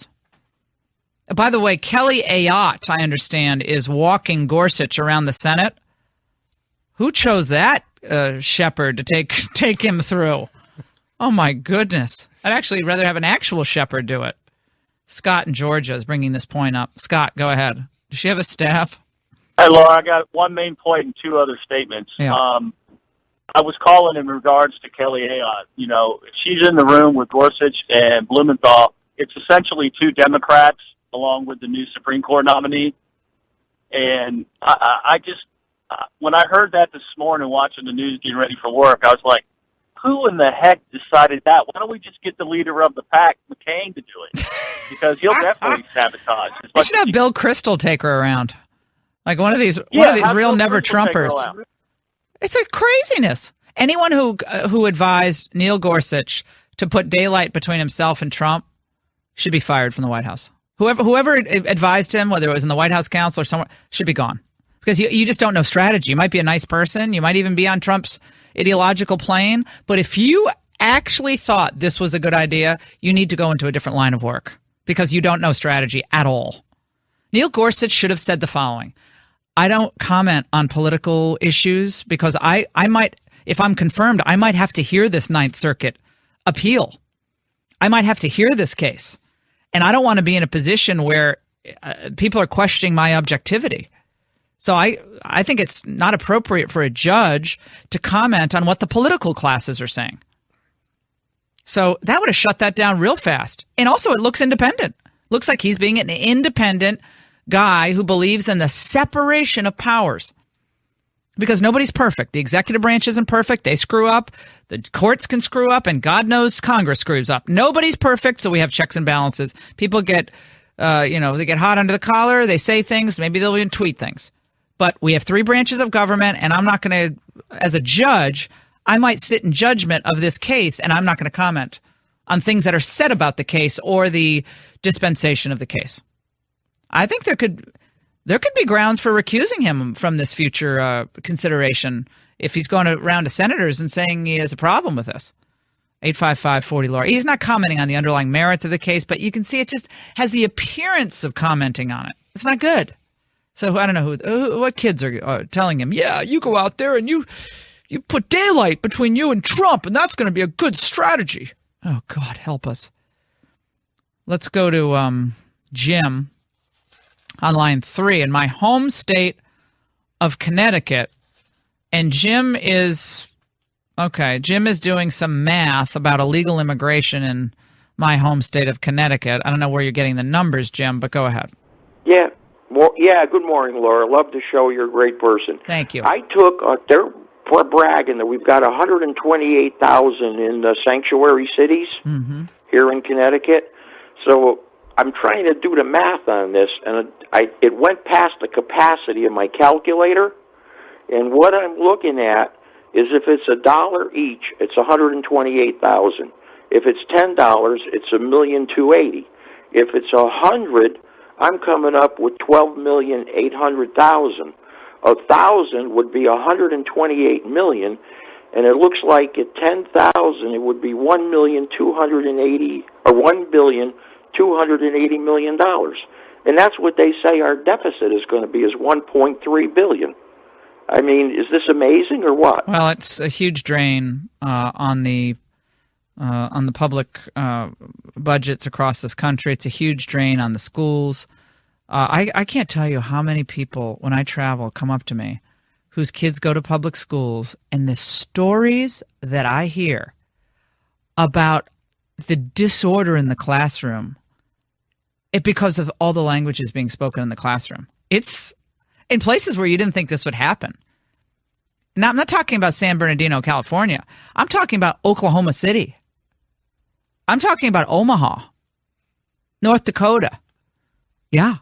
By the way, Kelly Ayotte, I understand, is walking Gorsuch around the Senate. Who chose that shepherd to take him through? Oh, my goodness. I'd actually rather have an actual shepherd do it. Scott in Georgia is bringing this point up. Scott, go ahead. Does she have a staff? Hey, Laura, I got one main point and two other statements. Yeah. I was calling in regards to Kelly Ayotte. If she's in the room with Gorsuch and Blumenthal, it's essentially two Democrats along with the new Supreme Court nominee. And I just, when I heard that this morning watching the news getting ready for work, I was like, who in the heck decided that? Why don't we just get the leader of the pack, McCain, to do it? Because he'll definitely sabotage. You should have Bill Kristol take her around. Like one of these real never-Trumpers. It's a craziness. Anyone who advised Neil Gorsuch to put daylight between himself and Trump should be fired from the White House. Whoever advised him, whether it was in the White House Council or somewhere, should be gone. Because you just don't know strategy. You might be a nice person. You might even be on Trump's ideological plane. But if you actually thought this was a good idea, you need to go into a different line of work because you don't know strategy at all. Neil Gorsuch should have said the following. I don't comment on political issues because I might, if I'm confirmed, I might have to hear this Ninth Circuit appeal. I might have to hear this case. And I don't want to be in a position where people are questioning my objectivity. So I think it's not appropriate for a judge to comment on what the political classes are saying. So that would have shut that down real fast. And also it looks independent. Looks like he's being an independent guy who believes in the separation of powers. Because nobody's perfect. The executive branch isn't perfect. They screw up. The courts can screw up. And God knows Congress screws up. Nobody's perfect, so we have checks and balances. People get, they get hot under the collar. They say things. Maybe they'll even tweet things. But we have 3 branches of government, and I'm not going to, as a judge, I might sit in judgment of this case, and I'm not going to comment on things that are said about the case or the dispensation of the case. I think there could be grounds for recusing him from this future consideration if he's going around to senators and saying he has a problem with this. 855-40-LAURA. He's not commenting on the underlying merits of the case, but you can see it just has the appearance of commenting on it. It's not good. So I don't know what kids are telling him, yeah, you go out there and you put daylight between you and Trump, and that's going to be a good strategy. Oh, God, help us. Let's go to Jim on line 3 in my home state of Connecticut. And Jim is doing some math about illegal immigration in my home state of Connecticut. I don't know where you're getting the numbers, Jim, but go ahead. Yeah. Well, yeah, good morning, Laura. Love the show. You're a great person. Thank you. I took, they're bragging that we've got 128,000 in the sanctuary cities here in Connecticut. So I'm trying to do the math on this, and it went past the capacity of my calculator. And what I'm looking at is if it's $1 each, it's 128,000. If it's $10, it's $1,280,000. If it's 100, I'm coming up with 12,800,000. 1,000 would be 128 million, and it looks like at 10,000 it would be 1,280,000 or $1,280,000,000, and that's what they say our deficit is going to be, is 1.3 billion. I mean, is this amazing or what? Well, it's a huge drain on the public budgets across this country. It's a huge drain on the schools. I can't tell you how many people, when I travel, come up to me whose kids go to public schools, and the stories that I hear about the disorder in the classroom, because of all the languages being spoken in the classroom. It's in places where you didn't think this would happen. Now, I'm not talking about San Bernardino, California. I'm talking about Oklahoma City. I'm talking about Omaha, North Dakota. Yeah.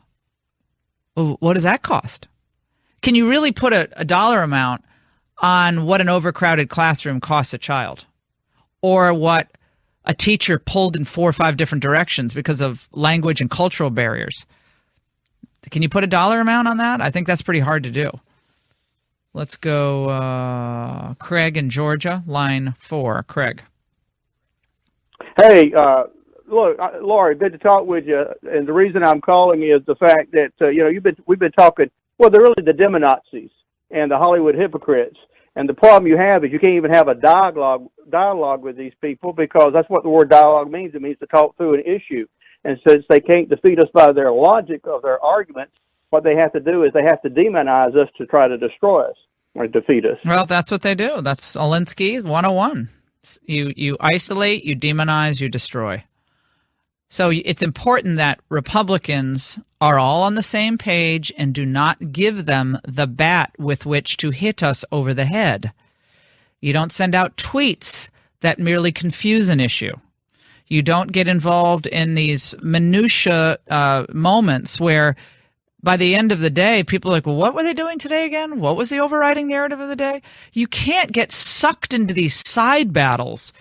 Well, what does that cost? Can you really put a dollar amount on what an overcrowded classroom costs a child? Or what a teacher pulled in 4 or 5 different directions because of language and cultural barriers? Can you put a dollar amount on that? I think that's pretty hard to do. Let's go Craig in Georgia, line 4. Craig. Hey, look, Laura, good to talk with you. And the reason I'm calling is the fact that we've been talking. Well, they're really the demo-Nazis and the Hollywood hypocrites. And the problem you have is you can't even have a dialogue with these people, because that's what the word dialogue means. It means to talk through an issue. And since they can't defeat us by their logic of their arguments, what they have to do is they have to demonize us to try to destroy us or defeat us. Well, that's what they do. That's Alinsky 101. You isolate, you demonize, you destroy. So it's important that Republicans are all on the same page and do not give them the bat with which to hit us over the head. You don't send out tweets that merely confuse an issue. You don't get involved in these minutia moments where by the end of the day, people are like, well, what were they doing today again? What was the overriding narrative of the day? You can't get sucked into these side battles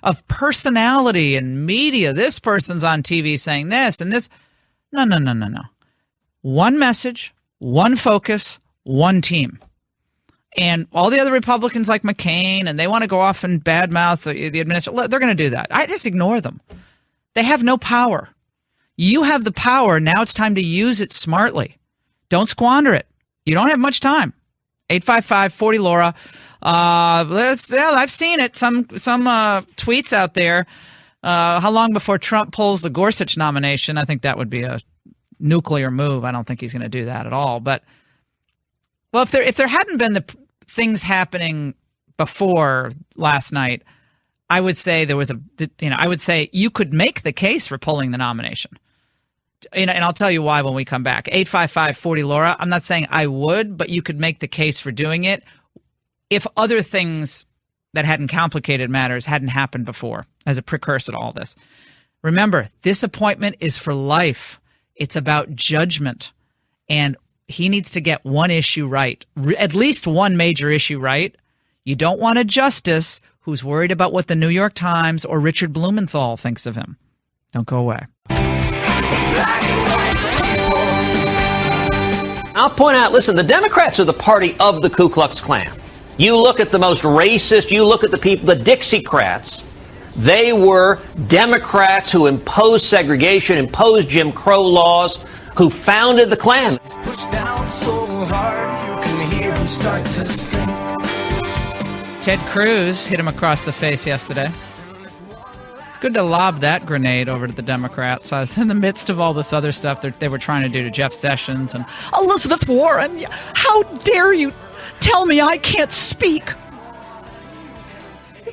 of personality and media. This person's on TV saying this and this. No. One message, one focus, one team. And all the other Republicans like McCain, and they want to go off and badmouth the administration, they're going to do that. I just ignore them. They have no power. You have the power. Now it's time to use it smartly. Don't squander it. You don't have much time. 855-40-LAURA. I've seen it. Some tweets out there. How long before Trump pulls the Gorsuch nomination? I think that would be a nuclear move. I don't think he's going to do that at all. But well, if there hadn't been the things happening before last night, I would say I would say you could make the case for pulling the nomination. And I'll tell you why when we come back. 855-40-LAURA. I'm not saying I would, but you could make the case for doing it if other things that hadn't complicated matters hadn't happened before as a precursor to all this. Remember, this appointment is for life. It's about judgment. And he needs to get one issue right, at least one major issue right. You don't want a justice who's worried about what the New York Times or Richard Blumenthal thinks of him. Don't go away. I'll point out, listen, the Democrats are the party of the Ku Klux Klan. You look at the most racist, you look at the people, the Dixiecrats, they were Democrats who imposed segregation, imposed Jim Crow laws, who founded the Klan. Push down so hard you can hear him start to sink. Ted Cruz hit him across the face yesterday. It's good to lob that grenade over to the Democrats. I was in the midst of all this other stuff that they were trying to do to Jeff Sessions and Elizabeth Warren. How dare you tell me I can't speak?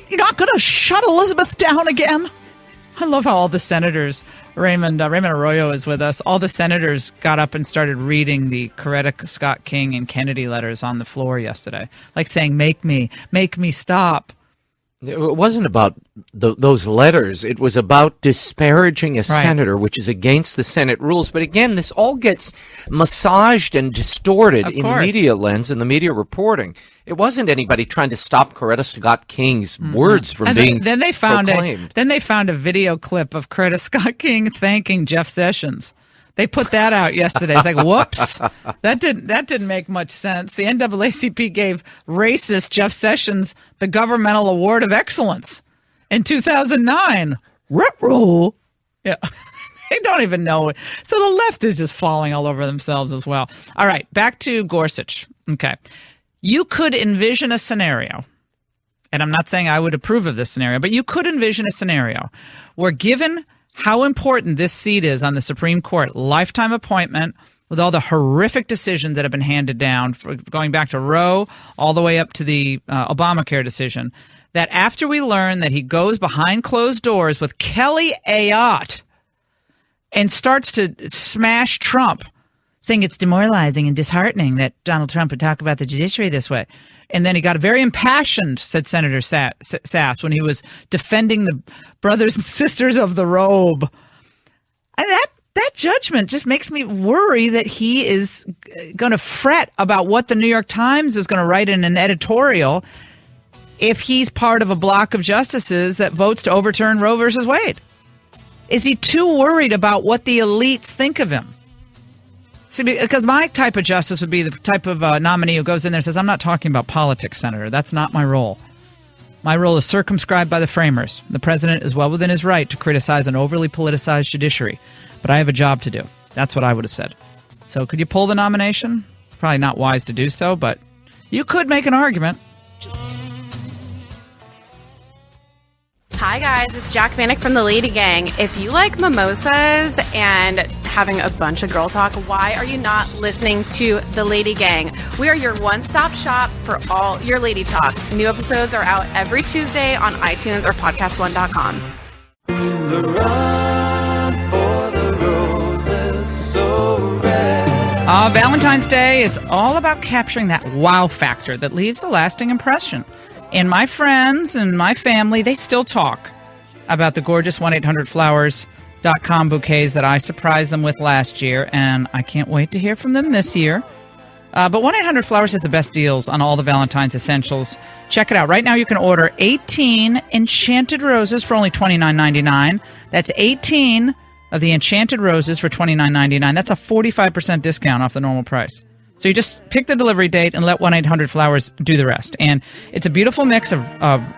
You're not going to shut Elizabeth down again? I love how all the senators, Raymond Arroyo is with us, all the senators got up and started reading the Coretta Scott King and Kennedy letters on the floor yesterday, like saying, make me stop. It wasn't about those letters. It was about disparaging a senator, which is against the Senate rules. But again, this all gets massaged and distorted in media lens and the media reporting. It wasn't anybody trying to stop Coretta Scott King's words from being then they found proclaimed. Then they found a video clip of Coretta Scott King thanking Jeff Sessions. They put that out yesterday. It's like, whoops, that didn't make much sense. The NAACP gave racist Jeff Sessions the Governmental Award of Excellence in 2009. Ruh-roh. Yeah, they don't even know it. So the left is just falling all over themselves as well. All right, back to Gorsuch. Okay, you could envision a scenario, and I'm not saying I would approve of this scenario, but you could envision a scenario where, given how important this seat is on the Supreme Court, lifetime appointment with all the horrific decisions that have been handed down, going back to Roe all the way up to the Obamacare decision, that after we learn that he goes behind closed doors with Kelly Ayotte and starts to smash Trump, saying it's demoralizing and disheartening that Donald Trump would talk about the judiciary this way. And then he got very impassioned, said Senator Sass, when he was defending the brothers and sisters of the robe. And that judgment just makes me worry that he is going to fret about what the New York Times is going to write in an editorial if he's part of a block of justices that votes to overturn Roe versus Wade. Is he too worried about what the elites think of him? See, because my type of justice would be the type of nominee who goes in there and says, I'm not talking about politics, Senator. That's not my role. My role is circumscribed by the framers. The president is well within his right to criticize an overly politicized judiciary, but I have a job to do. That's what I would have said. So could you pull the nomination? Probably not wise to do so, but you could make an argument. Hi guys, it's Jack Vanek from the Lady Gang. If you like mimosas and having a bunch of girl talk, why are you not listening to the Lady Gang? We are your one-stop shop for all your lady talk. New episodes are out every Tuesday on iTunes or podcastone.com. The run for the roses so red. Valentine's Day is all about capturing that wow factor that leaves a lasting impression. And my friends and my family, they still talk about the gorgeous 1-800-Flowers.com bouquets that I surprised them with last year, and I can't wait to hear from them this year. But 1-800-Flowers has the best deals on all the Valentine's essentials. Check it out. Right now you can order 18 enchanted roses for only $29.99. That's 18 of the enchanted roses for $29.99. That's a 45% discount off the normal price. So you just pick the delivery date and let 1-800-Flowers do the rest. And it's a beautiful mix of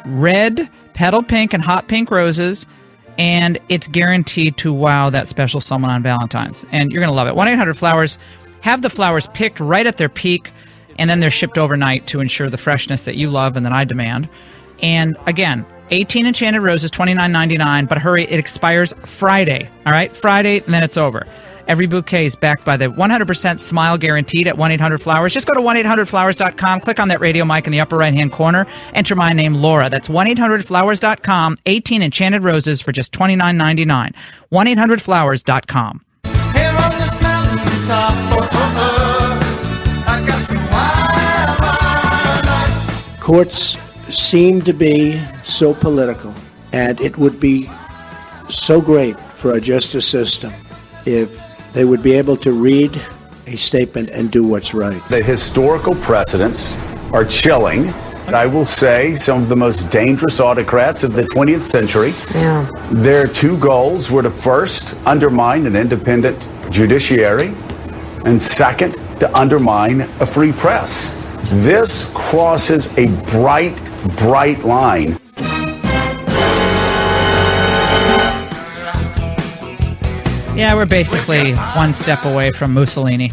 red, petal pink, and hot pink roses. And it's guaranteed to wow that special someone on Valentine's. And you're going to love it. 1-800-Flowers. Have the flowers picked right at their peak, and then they're shipped overnight to ensure the freshness that you love and that I demand. And again, 18 enchanted roses, $29.99, but hurry, it expires Friday. All right, Friday, and then it's over. Every bouquet is backed by the 100% smile guaranteed at 1-800-Flowers. Just go to 1-800-Flowers.com, click on that radio mic in the upper right-hand corner, enter my name, Laura. That's 1-800-Flowers.com, 18 enchanted roses for just $29.99. 1-800-Flowers.com. Courts seem to be so political, and it would be so great for our justice system if they would be able to read a statement and do what's right. The historical precedents are chilling. I will say some of the most dangerous autocrats of the 20th century. Yeah. Their two goals were to first undermine an independent judiciary, and second, to undermine a free press. This crosses a bright, bright line. Yeah, we're basically one step away from Mussolini.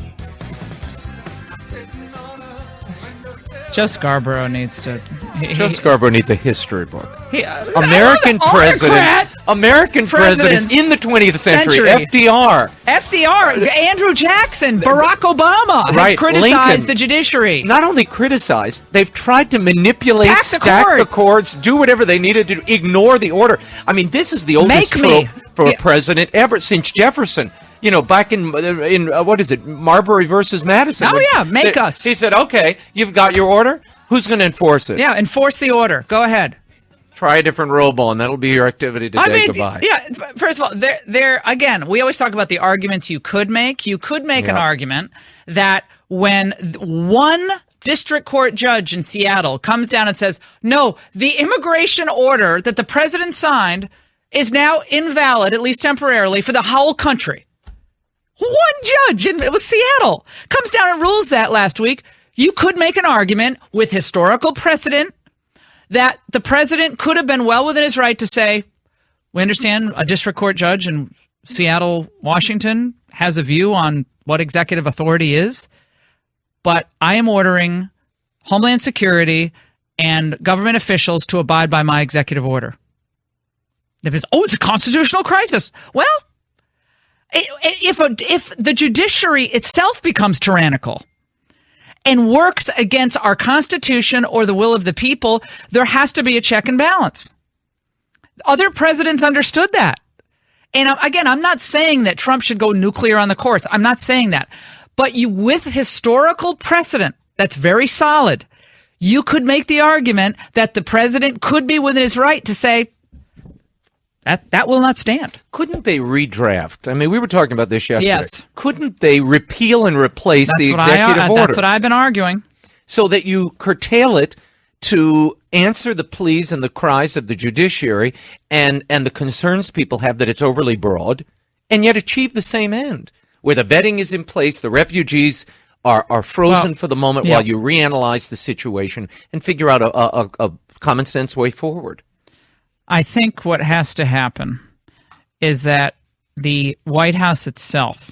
Joe Scarborough needs to... Joe Scarborough needs a history book. American presidents in the 20th century. FDR, Andrew Jackson, Barack Obama has criticized Lincoln. the judiciary. Not only criticized, they've tried to manipulate, stack the courts, do whatever they needed to ignore the order. I mean, this is the oldest trope for a president ever since Jefferson. You know, back in what is it, Marbury versus Madison? Oh, yeah, make us. He said, okay, you've got your order. Who's going to enforce it? Yeah, enforce the order. Go ahead. Try a different roll ball, and that'll be your activity today. Goodbye. Yeah, first of all, there again, we always talk about the arguments you could make. You could make an argument that when one district court judge in Seattle comes down and says, no, the immigration order that the president signed is now invalid, at least temporarily, for the whole country. One judge in Seattle comes down and rules that last week. You could make an argument with historical precedent that the president could have been well within his right to say, we understand a district court judge in Seattle, Washington, has a view on what executive authority is, but I am ordering Homeland Security and government officials to abide by my executive order. It's a constitutional crisis. Well, if the judiciary itself becomes tyrannical and works against our Constitution or the will of the people, there has to be a check and balance. Other presidents understood that. And again, I'm not saying that Trump should go nuclear on the courts. I'm not saying that. But with historical precedent that's very solid, you could make the argument that the president could be within his right to say, that will not stand. Couldn't they redraft? I mean, we were talking about this yesterday. Yes. Couldn't they repeal and replace the executive order? That's what I've been arguing. So that you curtail it to answer the pleas and the cries of the judiciary and the concerns people have that it's overly broad, and yet achieve the same end, where the vetting is in place, the refugees are frozen for the moment while you reanalyze the situation and figure out a common sense way forward. I think what has to happen is that the White House itself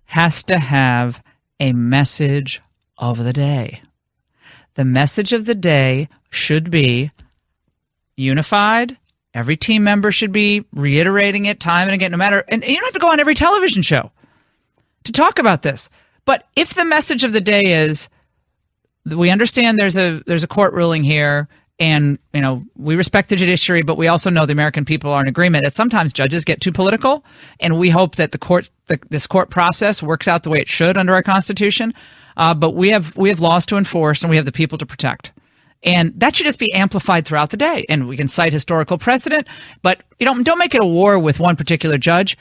has to have a message of the day. The message of the day should be unified. Every team member should be reiterating it time and again, no matter, and you don't have to go on every television show to talk about this. But if the message of the day is, we understand there's a court ruling here, and we respect the judiciary, but we also know the American people are in agreement that sometimes judges get too political, and we hope that this court process works out the way it should under our Constitution. But we have laws to enforce, and we have the people to protect. And that should just be amplified throughout the day. And we can cite historical precedent, but don't make it a war with one particular judge.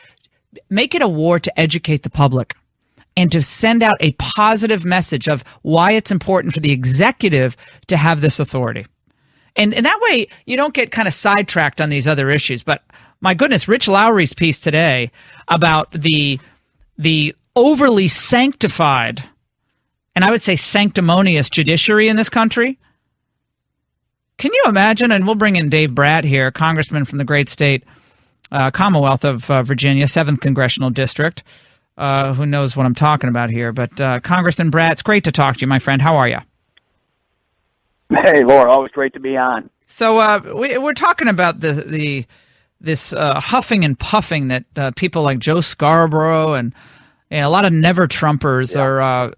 Make it a war to educate the public. and to send out a positive message of why it's important for the executive to have this authority. And that way, you don't get kind of sidetracked on these other issues. But my goodness, Rich Lowry's piece today about the overly sanctified, and I would say sanctimonious judiciary in this country. Can you imagine? And we'll bring in Dave Bratt here, congressman from the great state Commonwealth of Virginia, 7th Congressional District. Who knows what I'm talking about here? But Congressman Bratt, it's great to talk to you, my friend. How are you? Hey, Laura, always great to be on. So we're talking about this huffing and puffing that people like Joe Scarborough and a lot of never-Trumpers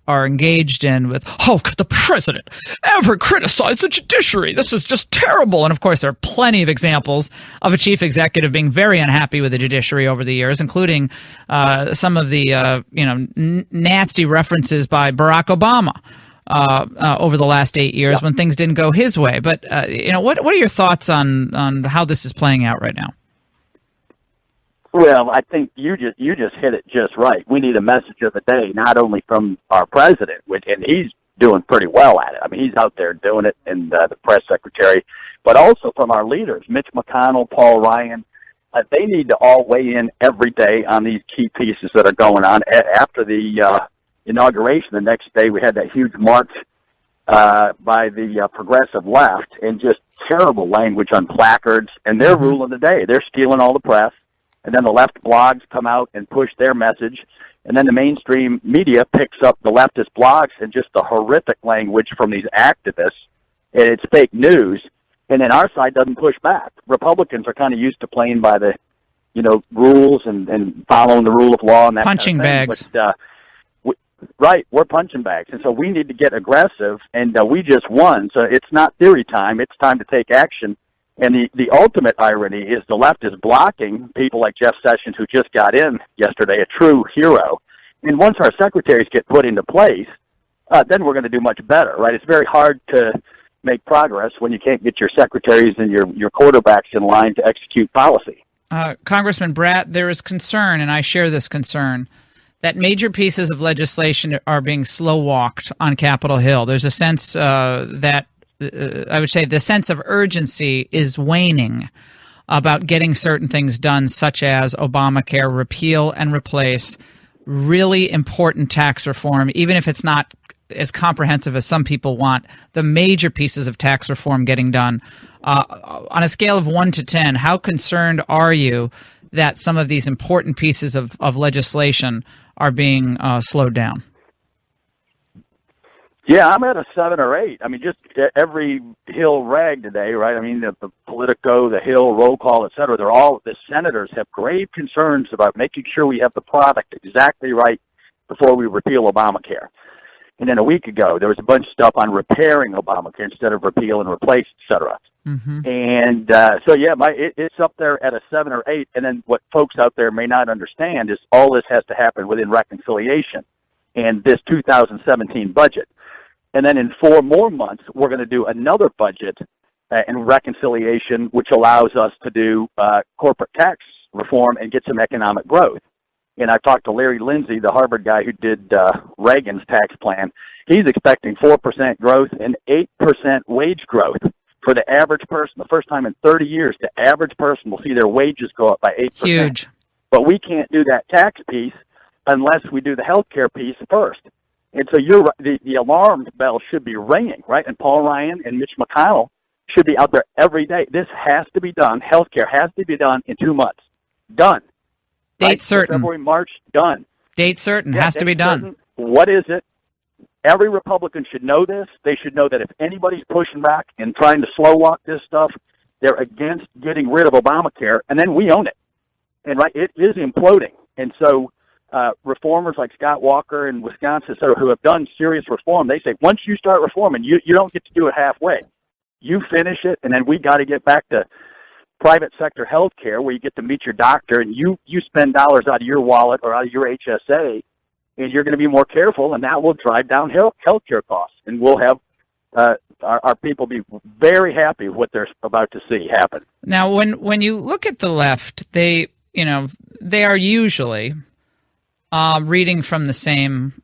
are engaged in with, how could the president ever criticize the judiciary? This is just terrible. And, of course, there are plenty of examples of a chief executive being very unhappy with the judiciary over the years, including some of the nasty references by Barack Obama over the last 8 years when things didn't go his way. But, what are your thoughts on how this is playing out right now? Well, I think you just hit it just right. We need a message of the day, not only from our president, and he's doing pretty well at it. I mean, he's out there doing it, and the press secretary, but also from our leaders, Mitch McConnell, Paul Ryan. They need to all weigh in every day on these key pieces that are going on. After the inauguration, the next day we had that huge march by the progressive left, and just terrible language on placards, and they're ruling the day. They're stealing all the press. And then the left blogs come out and push their message. And then the mainstream media picks up the leftist blogs and just the horrific language from these activists. And it's fake news. And then our side doesn't push back. Republicans are kind of used to playing by the, rules and following the rule of law and that punching kind of bags. But, right, we're punching bags. And so we need to get aggressive. And we just won. So it's not theory time. It's time to take action. And the ultimate irony is the left is blocking people like Jeff Sessions, who just got in yesterday, a true hero. And once our secretaries get put into place, then we're going to do much better, right? It's very hard to make progress when you can't get your secretaries and your quarterbacks in line to execute policy. Congressman Bratt, there is concern, and I share this concern, that major pieces of legislation are being slow-walked on Capitol Hill. There's a sense that I would say the sense of urgency is waning about getting certain things done, such as Obamacare, repeal and replace, really important tax reform, even if it's not as comprehensive as some people want, the major pieces of tax reform getting done. On a scale of 1 to 10, how concerned are you that some of these important pieces of legislation are being slowed down? Yeah, I'm at a 7 or 8. I mean, just every Hill rag today, right? I mean, the Politico, the Hill, roll call, et cetera, the senators have grave concerns about making sure we have the product exactly right before we repeal Obamacare. And then a week ago, there was a bunch of stuff on repairing Obamacare instead of repeal and replace, et cetera. Mm-hmm. And so, yeah, it's up there at a 7 or 8. And then what folks out there may not understand is all this has to happen within reconciliation and this 2017 budget. And then in 4 more months, we're going to do another budget and reconciliation, which allows us to do corporate tax reform and get some economic growth. And I talked to Larry Lindsey, the Harvard guy who did Reagan's tax plan. He's expecting 4% growth and 8% wage growth for the average person. The first time in 30 years, the average person will see their wages go up by 8%. Huge. But we can't do that tax piece unless we do the health care piece first. And so you're right, the alarm bell should be ringing, right? And Paul Ryan and Mitch McConnell should be out there every day. This has to be done. Healthcare has to be done in 2 months. Done. Date right? certain. February, March, done. Date certain. Yeah, has to be done. Certain. What is it? Every Republican should know this. They should know that if anybody's pushing back and trying to slow walk this stuff, they're against getting rid of Obamacare, and then we own it. And right, it is imploding. And so reformers like Scott Walker in Wisconsin, et cetera, who have done serious reform, they say, once you start reforming, you don't get to do it halfway. You finish it, and then we got to get back to private sector health care where you get to meet your doctor and you spend dollars out of your wallet or out of your HSA, and you're going to be more careful, and that will drive down health care costs. And we'll have our people be very happy with what they're about to see happen. Now, when you look at the left, they are usually reading from the same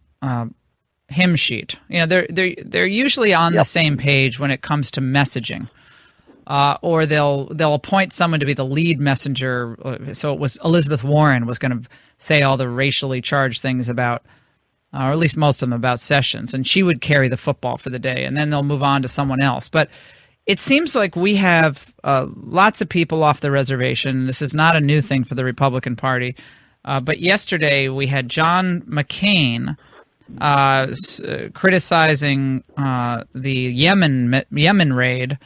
hymn sheet. You know, they're usually on the same page when it comes to messaging. Or they'll appoint someone to be the lead messenger. So it was Elizabeth Warren was going to say all the racially charged things about, or at least most of them about Sessions, and she would carry the football for the day, and then they'll move on to someone else. But it seems like we have lots of people off the reservation. This is not a new thing for the Republican Party. But yesterday we had John McCain criticizing the Yemen raid,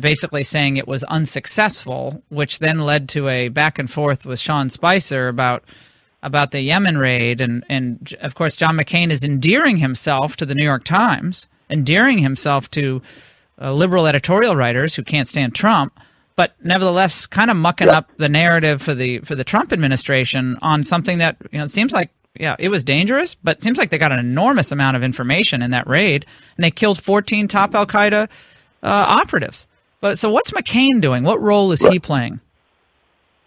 basically saying it was unsuccessful, which then led to a back and forth with Sean Spicer about the Yemen raid. And of course, John McCain is endearing himself to the New York Times, endearing himself to liberal editorial writers who can't stand Trump, but nevertheless kind of mucking up the narrative for the Trump administration on something that, you know, it seems like, it was dangerous, but it seems like they got an enormous amount of information in that raid, and they killed 14 top Al-Qaeda operatives. But so what's McCain doing? What role is he playing?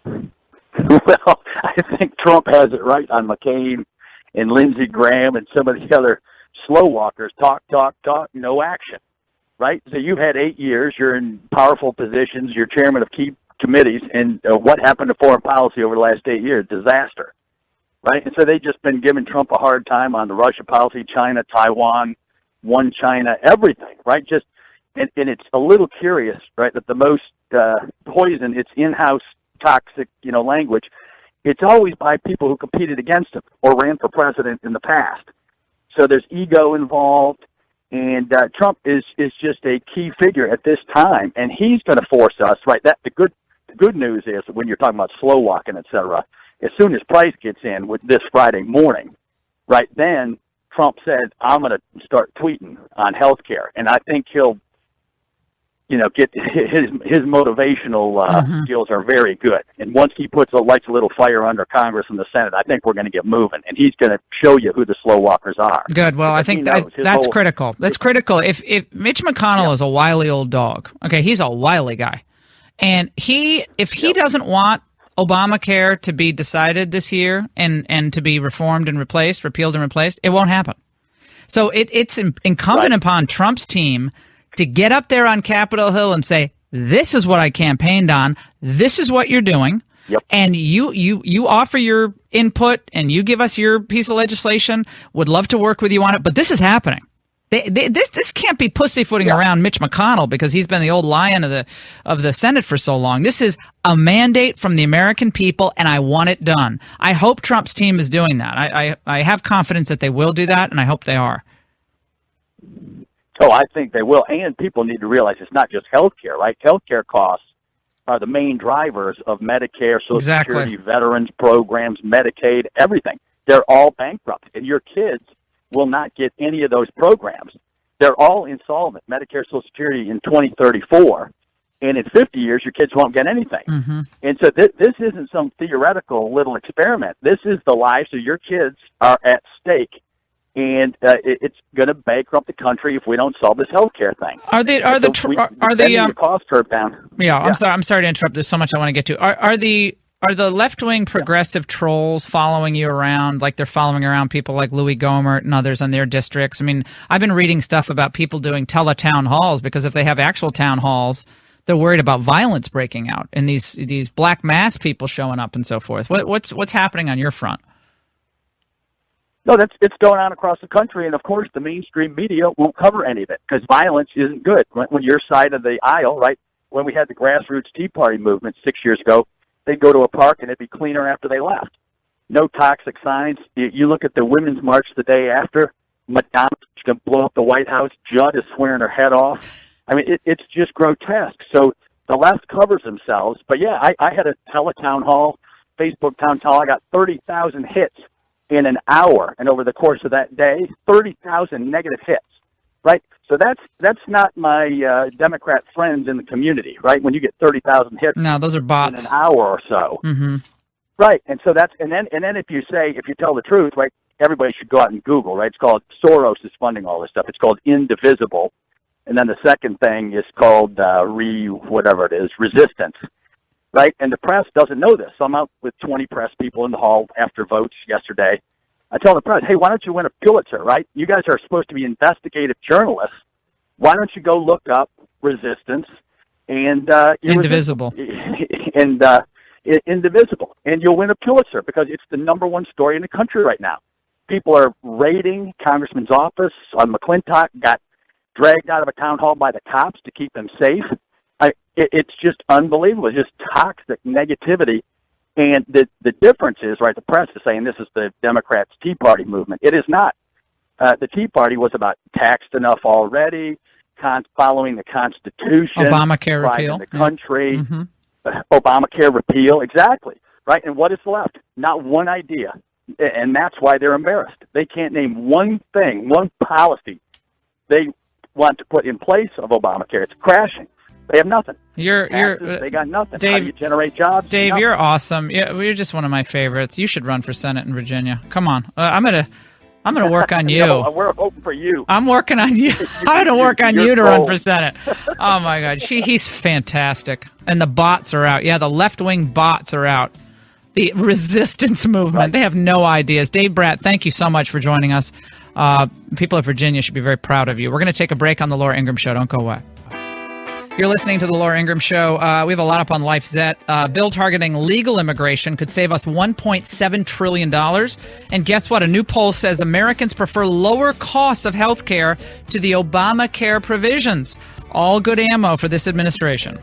Well, I think Trump has it right on McCain and Lindsey Graham and some of the other slow walkers. Talk, no action. Right? So you've had 8 years. You're in powerful positions. You're chairman of key committees. And what happened to foreign policy over the last 8 years? Disaster. Right? And so they've just been giving Trump a hard time on the Russia policy, China, Taiwan, one China, everything. Right? Just and it's a little curious, right, that the most poison, it's in-house toxic, language. It's always by people who competed against him or ran for president in the past. So there's ego involved. And Trump is just a key figure at this time, and he's going to force us, right? That the good news is that when you're talking about slow walking, et cetera, as soon as Price gets in with this Friday morning, right then Trump said, "I'm going to start tweeting on health care," and I think he'll, get his motivational skills are very good. And once he lights a little fire under Congress and the Senate, I think we're going to get moving, and he's going to show you who the slow walkers are. Good. Well, I think that's critical. That's critical. If Mitch McConnell is a wily old dog, okay, he's a wily guy, and if he doesn't want Obamacare to be decided this year and to be repealed and replaced, it won't happen. So it's incumbent upon Trump's team to get up there on Capitol Hill and say, "This is what I campaigned on. This is what you're doing." Yep. And you offer your input and you give us your piece of legislation. Would love to work with you on it, but this is happening. This can't be pussyfooting around Mitch McConnell because he's been the old lion of the Senate for so long. This is a mandate from the American people, and I want it done. I hope Trump's team is doing that. I have confidence that they will do that, and I hope they are. Oh, I think they will. And people need to realize it's not just health care, right? Health care costs are the main drivers of Medicare, Social Security, veterans programs, Medicaid, everything. They're all bankrupt, and your kids will not get any of those programs. They're all insolvent, Medicare, Social Security in 2034, and in 50 years, your kids won't get anything. Mm-hmm. And so this isn't some theoretical little experiment. This is the lives of your kids are at stake. And it's going to bankrupt the country if we don't solve this healthcare thing. Are the cost curve down? Yeah, I'm sorry to interrupt. There's so much I want to get to. Are the left-wing progressive trolls following you around like they're following around people like Louis Gohmert and others in their districts? I mean, I've been reading stuff about people doing teletown halls because if they have actual town halls, they're worried about violence breaking out and these black mass people showing up and so forth. What's happening on your front? No, it's going on across the country, and of course the mainstream media won't cover any of it because violence isn't good. When your side of the aisle, right, when we had the grassroots Tea Party movement 6 years ago, they'd go to a park and it'd be cleaner after they left. No toxic signs. You look at the Women's March the day after, Madonna's going to blow up the White House, Judd is swearing her head off. I mean, it's just grotesque. So the left covers themselves. But yeah, I had a teletown hall, Facebook town hall. I got 30,000 hits in an hour, and over the course of that day, 30,000 negative hits, right? So that's not my Democrat friends in the community, right? When you get 30,000 hits, no, those are bots in an hour or so, mm-hmm. Right? And so and then if you tell the truth, right? Everybody should go out and Google, right? It's called Soros is funding all this stuff. It's called Indivisible, and then the second thing is called Resistance. Right? And the press doesn't know this. So I'm out with 20 press people in the hall after votes yesterday. I tell the press, hey, why don't you win a Pulitzer, right? You guys are supposed to be investigative journalists. Why don't you go look up resistance and Indivisible. Indivisible, and you'll win a Pulitzer because it's the number one story in the country right now. People are raiding Congressman's office. McClintock got dragged out of a town hall by the cops to keep him safe. It's just unbelievable. It's just toxic negativity. And the difference is, right, the press is saying this is the Democrats' Tea Party movement. It is not. The Tea Party was about taxed enough already, following the Constitution, Obamacare pride repeal in the country, Mm-hmm. Obamacare repeal, exactly, right? And what is left? Not one idea. And that's why they're embarrassed. They can't name one thing, one policy they want to put in place of Obamacare. It's crashing. They have nothing. They got nothing. Dave, how do you generate jobs? Dave, Nothing. you're awesome. You're just one of my favorites. You should run for Senate in Virginia. Come on. I'm gonna work on you. No, we're voting for you. I'm working on you. I'm going to work on you to gold. run for Senate. Oh, my God. He's fantastic. And the bots are out. Yeah, the left-wing bots are out. The resistance movement. Right. They have no ideas. Dave Bratt, thank you so much for joining us. People of Virginia should be very proud of you. We're going to take a break on the Laura Ingraham Show. Don't go away. You're listening to the Laura Ingraham Show. We have a lot up on LifeZet. Bill targeting legal immigration could save us $1.7 trillion. And guess what? A new poll says Americans prefer lower costs of health care to the Obamacare provisions. All good ammo for this administration.